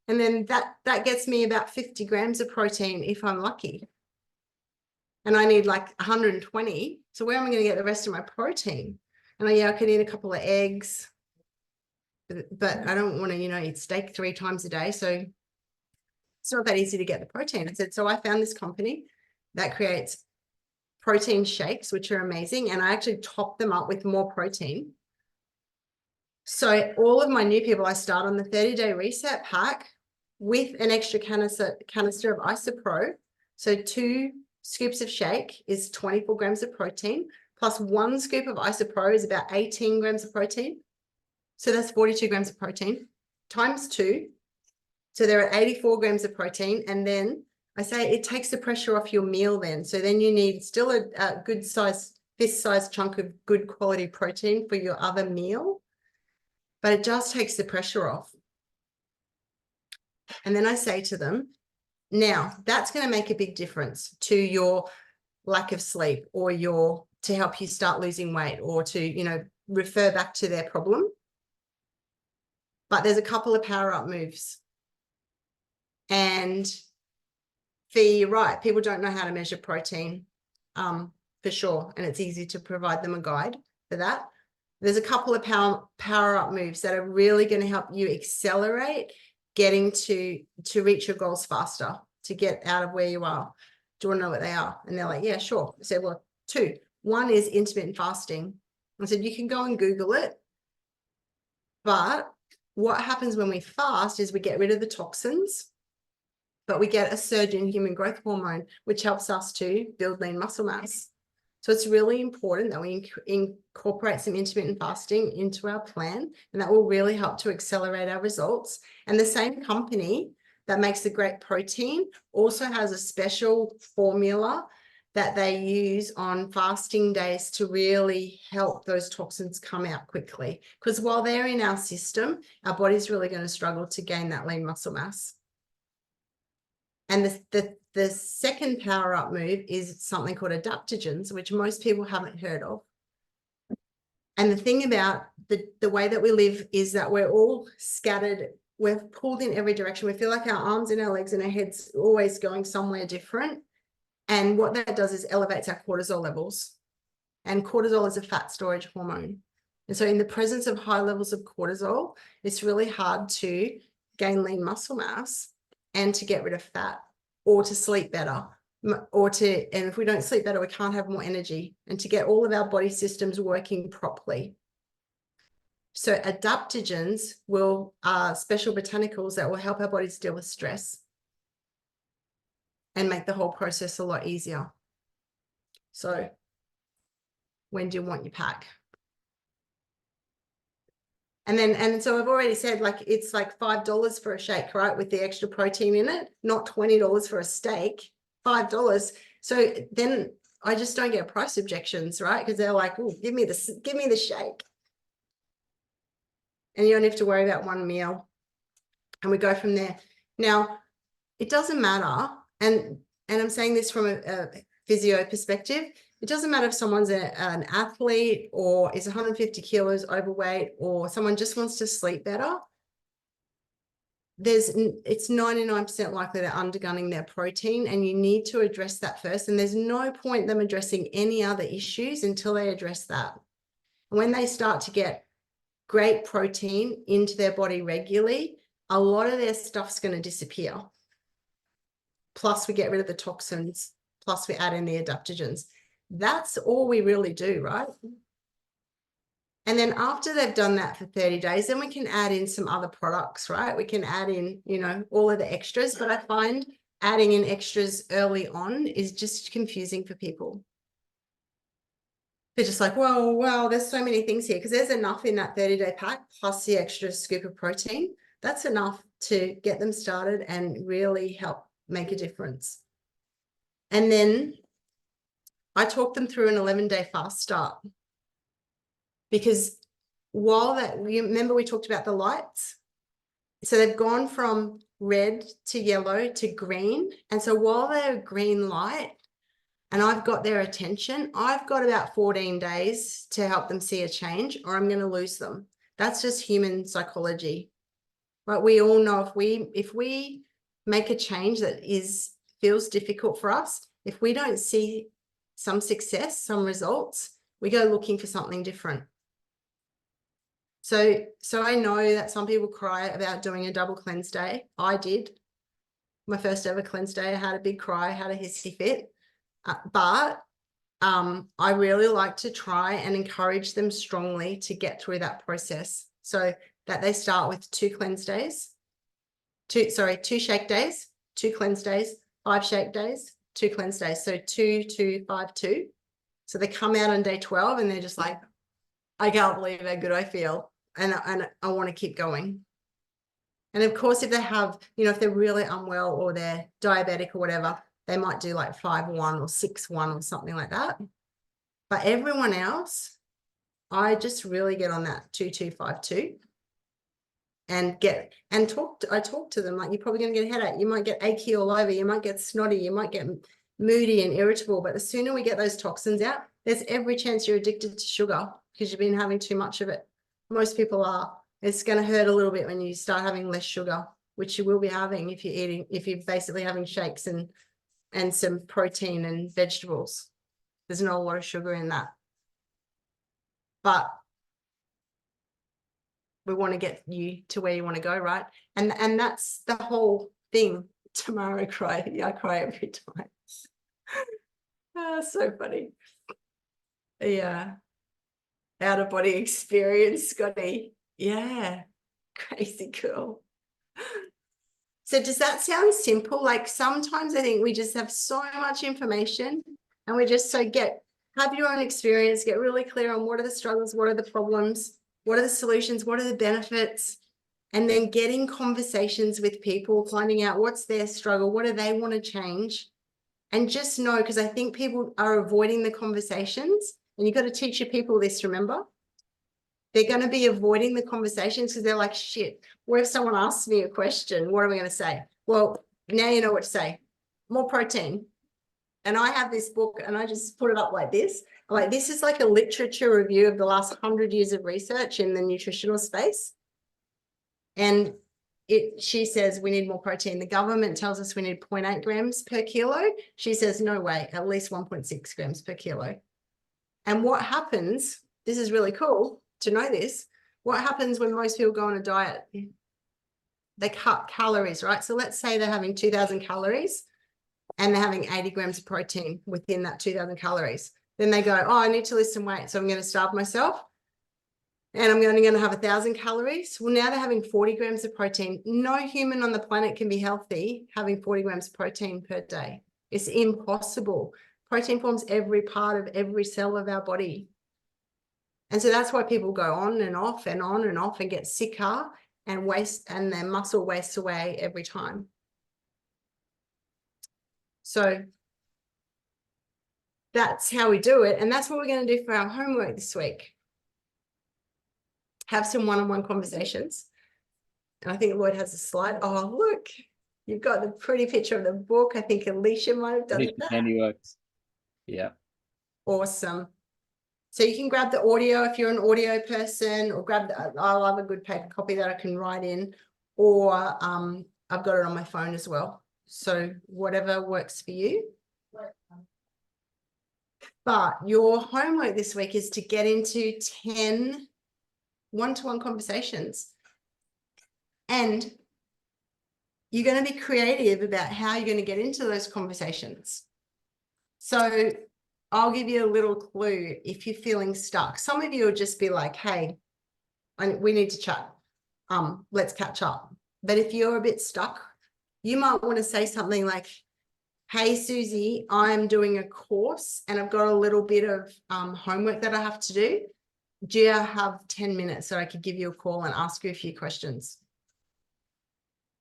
And then that gets me about 50 grams of protein if I'm lucky. And I need like 120. So where am I going to get the rest of my protein? And I could eat a couple of eggs, but I don't want to, eat steak 3 times a day. So it's not that easy to get the protein. I said, so I found this company that creates protein shakes, which are amazing. And I actually top them up with more protein. So all of my new people, I start on the 30-day reset pack with an extra canister of Isopro. So 2 scoops of shake is 24 grams of protein, plus 1 scoop of Isopro is about 18 grams of protein. So that's 42 grams of protein times 2. So there are 84 grams of protein. And then I say it takes the pressure off your meal then. So then you need still a good size, fist-sized chunk of good quality protein for your other meal, but it just takes the pressure off. And then I say to them, now that's going to make a big difference to your lack of sleep or to help you start losing weight or to, refer back to their problem. But there's a couple of power up moves. And you're right, people don't know how to measure protein for sure. And it's easy to provide them a guide for that. There's a couple of power up moves that are really going to help you accelerate getting to reach your goals faster, to get out of where you are. Do you want to know what they are? And they're like, yeah, sure. I said, well, 2. One is intermittent fasting. I said, you can go and Google it. But what happens when we fast is we get rid of the toxins, but we get a surge in human growth hormone, which helps us to build lean muscle mass. So it's really important that we incorporate some intermittent fasting into our plan, and that will really help to accelerate our results. And the same company that makes the great protein also has a special formula that they use on fasting days to really help those toxins come out quickly. Because while they're in our system, our body's really going to struggle to gain that lean muscle mass. And the second power up move is something called adaptogens, which most people haven't heard of. And the thing about the way that we live is that we're all scattered. We're pulled in every direction. We feel like our arms and our legs and our heads always going somewhere different. And what that does is elevates our cortisol levels. And cortisol is a fat storage hormone. And so in the presence of high levels of cortisol, it's really hard to gain lean muscle mass and to get rid of fat, or to sleep better, and if we don't sleep better, we can't have more energy, and to get all of our body systems working properly. So adaptogens are special botanicals that will help our bodies deal with stress and make the whole process a lot easier. So when do you want your pack? And so I've already said, like, it's like $5 for a shake, right? With the extra protein in it, not $20 for a steak, $5. So then I just don't get price objections, right? Because they're like, oh, give me the shake. And you don't have to worry about one meal. And we go from there. Now, it doesn't matter. And I'm saying this from a physio perspective. it doesn't matter if someone's an athlete or is 150 kilos overweight or someone just wants to sleep better. It's 99% likely they're undergunning their protein, and you need to address that first. And there's no point them addressing any other issues until they address that. When they start to get great protein into their body regularly, a lot of their stuff's going to disappear. Plus we get rid of the toxins, plus we add in the adaptogens. That's all we really do, right? And then after they've done that for 30 days, then we can add in some other products, right? We can add in, you know, all of the extras, but I find adding in extras early on is just confusing for people. They're just like, whoa, wow, there's so many things here, because there's enough in that 30-day pack plus the extra scoop of protein. That's enough to get them started and really help make a difference. And then I talk them through an 11-day fast start. Because while that, you remember we talked about the lights? So they've gone from red to yellow to green. And so while they're green light and I've got their attention, I've got about 14 days to help them see a change, or I'm going to lose them. That's just human psychology. Right? We all know if we make a change that feels difficult for us, if we don't see some success, some results, we go looking for something different. So I know that some people cry about doing a double cleanse day. I did. My first ever cleanse day, I had a big cry, had a hissy fit. But I really like to try and encourage them strongly to get through that process, so that they start with 2 cleanse days, 2 shake days, 2 cleanse days, 5 shake days, 2 cleanse days. So 2, 2, 5, 2. So they come out on day 12 and they're just like, I can't believe how good I feel. And I want to keep going. And of course, if they have, you know, if they're really unwell or they're diabetic or whatever, they might do like 5-1 or 6-1 or something like that. But everyone else, I just really get on that 2, 2, 5, 2 and I talk to them like, you're probably going to get a headache. You might get achy all over. You might get snotty. You might get moody and irritable. But the sooner we get those toxins out, there's every chance you're addicted to sugar because you've been having too much of it. Most people are. It's going to hurt a little bit when you start having less sugar, which you will be having if you're basically having shakes and some protein and vegetables. There's not a lot of sugar in that. But we want to get you to where you want to go, right? And that's the whole thing. Tamara cried. Yeah, I cry every time. So funny. Yeah. Out of body experience, Scotty. Yeah. Crazy cool. So does that sound simple? Like sometimes I think we just have so much information and we just have your own experience, get really clear on what are the struggles, what are the problems, what are the solutions, what are the benefits, and then getting conversations with people, finding out what's their struggle, what do they want to change. And just know, because I think people are avoiding the conversations, and you've got to teach your people this, remember? They're going to be avoiding the conversations because they're like, shit, what if someone asks me a question? What am I going to say? Well, now you know what to say. More protein. And I have this book and I just put it up like this. Like, this is like a literature review of the last 100 years of research in the nutritional space. And she says we need more protein. The government tells us we need 0.8 grams per kilo. She says, no way, at least 1.6 grams per kilo. And what happens, this is really cool to know this, what happens when most people go on a diet? They cut calories, right? So let's say they're having 2,000 calories and they're having 80 grams of protein within that 2,000 calories. Then they go, oh, I need to lose some weight, so I'm going to starve myself and I'm only going to have 1,000 calories. Well, now they're having 40 grams of protein. No human on the planet can be healthy having 40 grams of protein per day. It's impossible. Protein forms every part of every cell of our body. And so that's why people go on and off and on and off and get sicker and their muscle wastes away every time. So that's how we do it. And that's what we're going to do for our homework this week. Have some one-on-one conversations. And I think Lloyd has a slide. Oh, look, you've got the pretty picture of the book. I think Alicia might have done that. Handiworks. Yeah. Awesome. So you can grab the audio if you're an audio person, or grab I'll have a good paper copy that I can write in, or I've got it on my phone as well. So whatever works for you. But your homework this week is to get into 10 one-to-one conversations. And you're going to be creative about how you're going to get into those conversations. So I'll give you a little clue if you're feeling stuck. Some of you will just be like, hey, we need to chat. Let's catch up. But if you're a bit stuck, you might want to say something like, hey, Susie, I'm doing a course and I've got a little bit of homework that I have to do. Do you have 10 minutes so I could give you a call and ask you a few questions?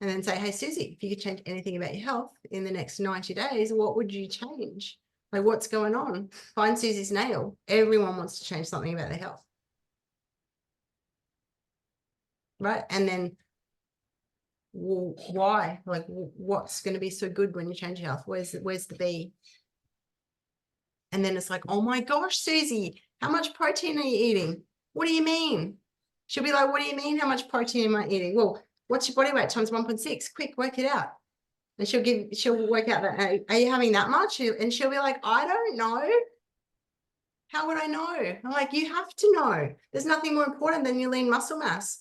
And then say, hey, Susie, if you could change anything about your health in the next 90 days, what would you change? Like, what's going on? Find Susie's nail. Everyone wants to change something about their health. Right? And then, well, why? Like, what's going to be so good when you change your health? Where's the B? And then it's like, oh my gosh, Susie, how much protein are you eating? What do you mean? She'll be like, what do you mean? How much protein am I eating? Well, what's your body weight times 1.6? Quick, work it out. And she'll work out that, are you having that much? And she'll be like, I don't know. How would I know? I'm like, you have to know. There's nothing more important than your lean muscle mass.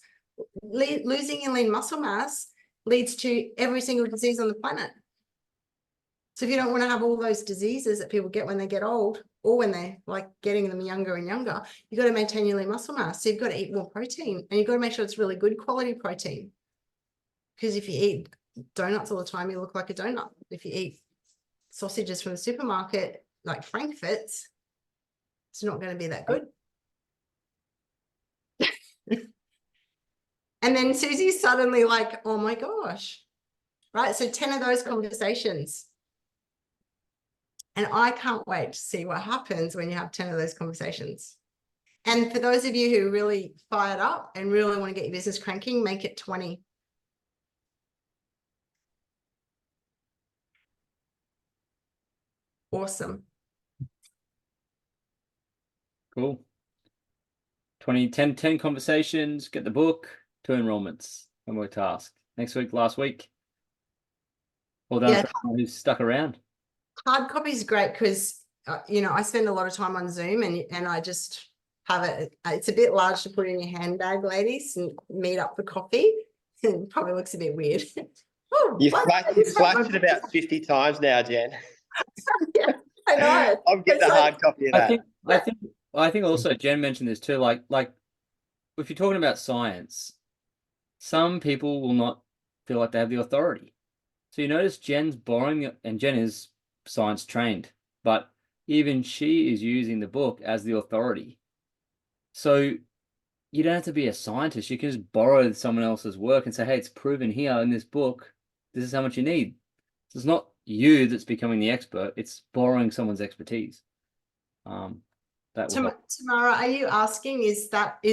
Losing your lean muscle mass leads to every single disease on the planet. So if you don't want to have all those diseases that people get when they get old, or when they're like getting them younger and younger, you've got to maintain your lean muscle mass. So you've got to eat more protein, and you've got to make sure it's really good quality protein. Because if you eat donuts all the time, you look like a donut. If you eat sausages from the supermarket, like Frankfurt's, it's not going to be that good. And then Susie's suddenly like, oh my gosh, right? So 10 of those conversations. And I can't wait to see what happens when you have 10 of those conversations. And for those of you who are really fired up and really want to get your business cranking, make it 20. Awesome. Cool. 10 conversations, get the book, 2 enrollments, homework task. Next week, last week. Well done for everyone who's stuck around. Hard copy is great because, you know, I spend a lot of time on Zoom and I just have it. It's a bit large to put in your handbag, ladies, and meet up for coffee. It probably looks a bit weird. You've flashed it about 50 times now, Jen. Yeah, I know. I'm getting a hard copy of that. I think also Jen mentioned this too. Like if you're talking about science, some people will not feel like they have the authority. So you notice Jen's borrowing, and Jen is science trained, but even she is using the book as the authority. So you don't have to be a scientist. You can just borrow someone else's work and say, hey, it's proven here in this book. This is how much you need. So it's not you that's becoming the expert. It's borrowing someone's expertise. Tamara, are you asking, is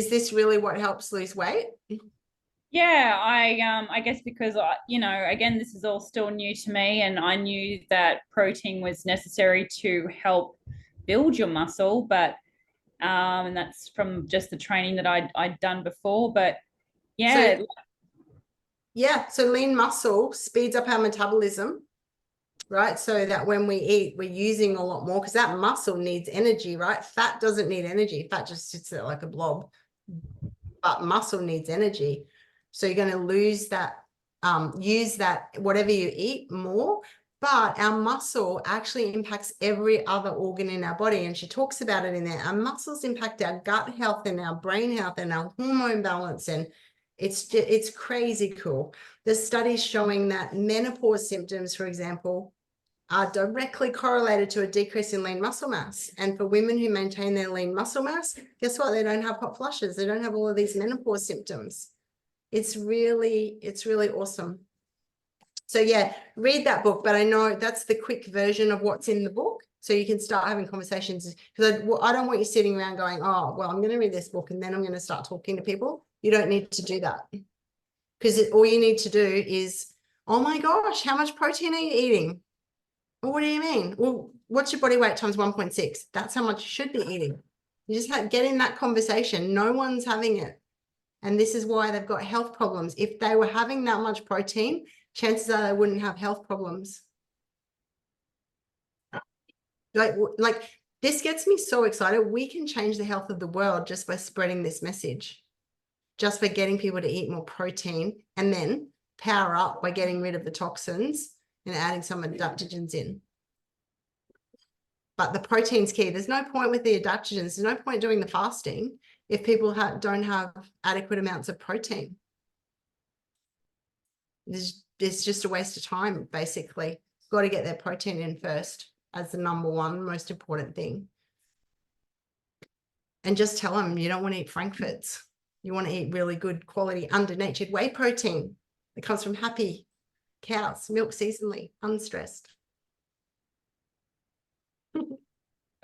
this really what helps lose weight? Yeah, I guess because you know, again, this is all still new to me, and I knew that protein was necessary to help build your muscle, but and that's from just the training that I'd done before. But yeah. So lean muscle speeds up our metabolism, right? So that when we eat, we're using a lot more because that muscle needs energy, right? Fat doesn't need energy. Fat just sits there like a blob, but muscle needs energy. So you're going to lose that, use that, whatever you eat more, but our muscle actually impacts every other organ in our body. And she talks about it in there. Our muscles impact our gut health and our brain health and our hormone balance. And it's crazy cool. There's studies showing that menopause symptoms, for example, are directly correlated to a decrease in lean muscle mass. And for women who maintain their lean muscle mass, guess what? They don't have hot flushes. They don't have all of these menopause symptoms. It's really awesome. So yeah, read that book, but I know that's the quick version of what's in the book. So you can start having conversations, because I don't want you sitting around going, oh, well, I'm going to read this book and then I'm going to start talking to people. You don't need to do that, because all you need to do is, oh my gosh, how much protein are you eating? Well, what do you mean? Well, what's your body weight times 1.6? That's how much you should be eating. You just get in that conversation. No one's having it. And this is why they've got health problems. If they were having that much protein, chances are they wouldn't have health problems. Like this gets me so excited. We can change the health of the world just by spreading this message, just by getting people to eat more protein and then power up by getting rid of the toxins and adding some adaptogens in. But the protein's key. There's no point with the adaptogens. There's no point doing the fasting if people don't have adequate amounts of protein. It's just a waste of time, basically. Got to get their protein in first as the number one most important thing. And just tell them you don't want to eat Frankfurts. You want to eat really good quality under-natured whey protein that comes from happy cows, milk seasonally, unstressed.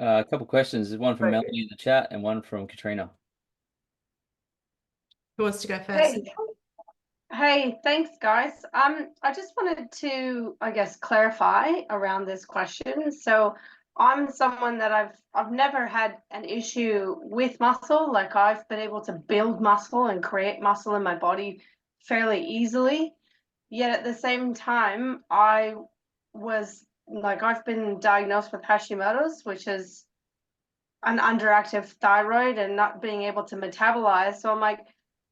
A couple questions. There's one from Right. Melanie in the chat and one from Katrina. Who wants to go first? Hey, thanks, guys. I just wanted to, I guess, clarify around this question. So I'm someone that I've never had an issue with muscle. Like I've been able to build muscle and create muscle in my body fairly easily. Yet at the same time, I've been diagnosed with Hashimoto's, which is an underactive thyroid and not being able to metabolize. So I'm like,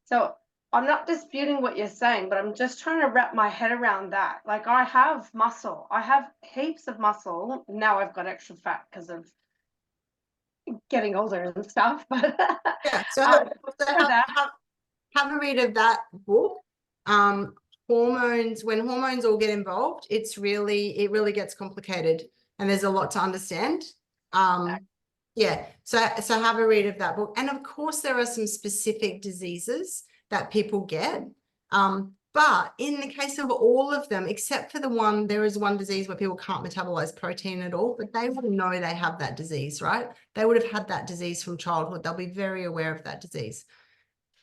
so I'm not disputing what you're saying, but I'm just trying to wrap my head around that. Like I have muscle, I have heaps of muscle. Now I've got extra fat because of getting older and stuff. But yeah, so have a read of that book. Hormones, when hormones all get involved, it really gets complicated and there's a lot to understand. Yeah, so have a read of that book. And of course there are some specific diseases that people get. But in the case of all of them, except for there is one disease where people can't metabolize protein at all, but they would know they have that disease, right? They would have had that disease from childhood. They'll be very aware of that disease.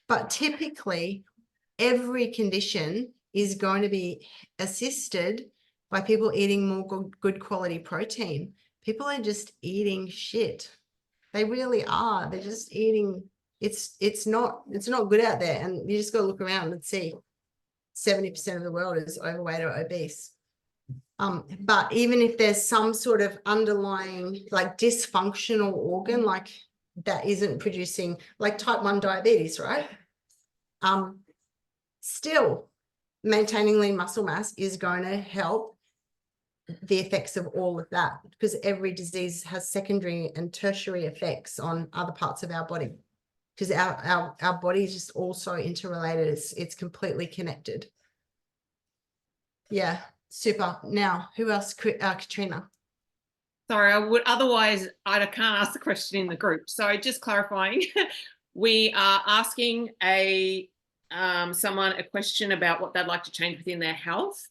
But typically, every condition is going to be assisted by people eating more good quality protein. People are just eating shit. They really are. They're just eating. It's not good out there. And you just got to look around and see 70% of the world is overweight or obese. But even if there's some sort of underlying like dysfunctional organ, like that isn't producing, like type 1 diabetes, right? Still maintaining lean muscle mass is going to help the effects of all of that, because every disease has secondary and tertiary effects on other parts of our body, because our body is just also interrelated. It's completely connected. Yeah, super. Now, who else? Katrina. Sorry, I can't ask the question in the group. So just clarifying, we are asking someone a question about what they'd like to change within their health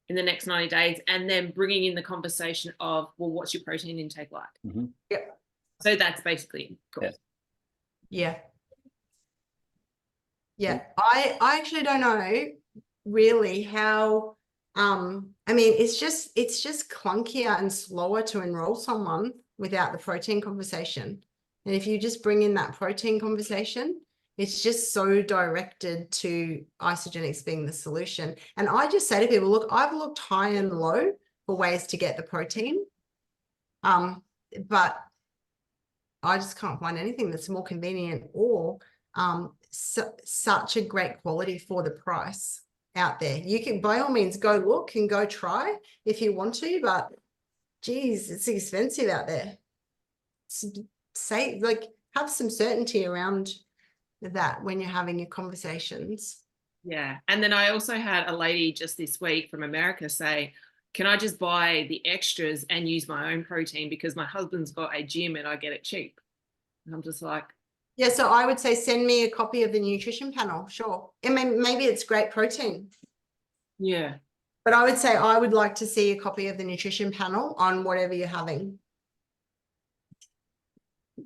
in the next 90 days, and then bringing in the conversation of, well, what's your protein intake like? Mm-hmm. Yep. So that's basically cool. Yeah. I actually don't know really how. I mean, it's just clunkier and slower to enroll someone without the protein conversation. And if you just bring in that protein conversation, it's just so directed to Isagenix being the solution. And I just say to people, look, I've looked high and low for ways to get the protein. But I just can't find anything that's more convenient or such a great quality for the price out there. You can, by all means, go look and go try if you want to, but geez, it's expensive out there. Have some certainty around that when you're having your conversations. Yeah. And then I also had a lady just this week from America say, can I just buy the extras and use my own protein because my husband's got a gym and I get it cheap? And I'm just like, yeah, so I would say send me a copy of the nutrition panel. Sure. And maybe it's great protein. Yeah. But I would say I would like to see a copy of the nutrition panel on whatever you're having.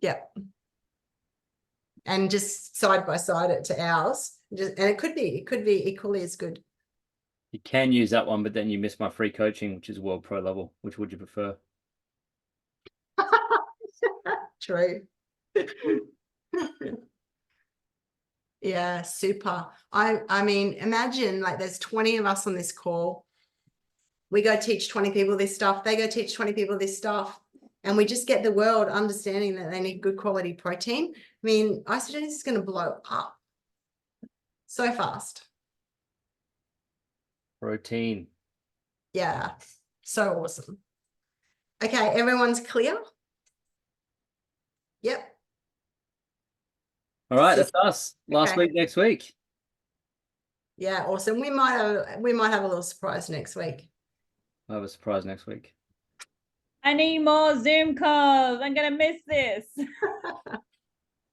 Yep. And just side by side it to ours. And it could be equally as good. You can use that one, but then you miss my free coaching, which is World Pro level. Which would you prefer? True. Yeah, super. I mean, imagine like there's 20 of us on this call. We go teach 20 people this stuff. They go teach 20 people this stuff. And we just get the world understanding that they need good quality protein. I mean, Isagenix is going to blow up so fast. Protein. Yeah, so awesome. Okay, everyone's clear? Yep. All right, that's us. Last Okay. week, next week. Yeah, awesome. We might have a little surprise next week. I have a surprise next week. I need more Zoom calls. I'm gonna miss this.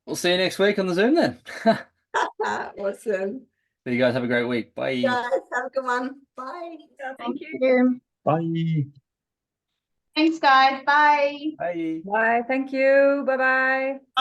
We'll see you next week on the Zoom then. Awesome. You guys have a great week. Bye. Guys, have a good one. Bye. Thank you. Bye. Thanks, guys. Bye. Bye. Bye. Thank you. Bye bye.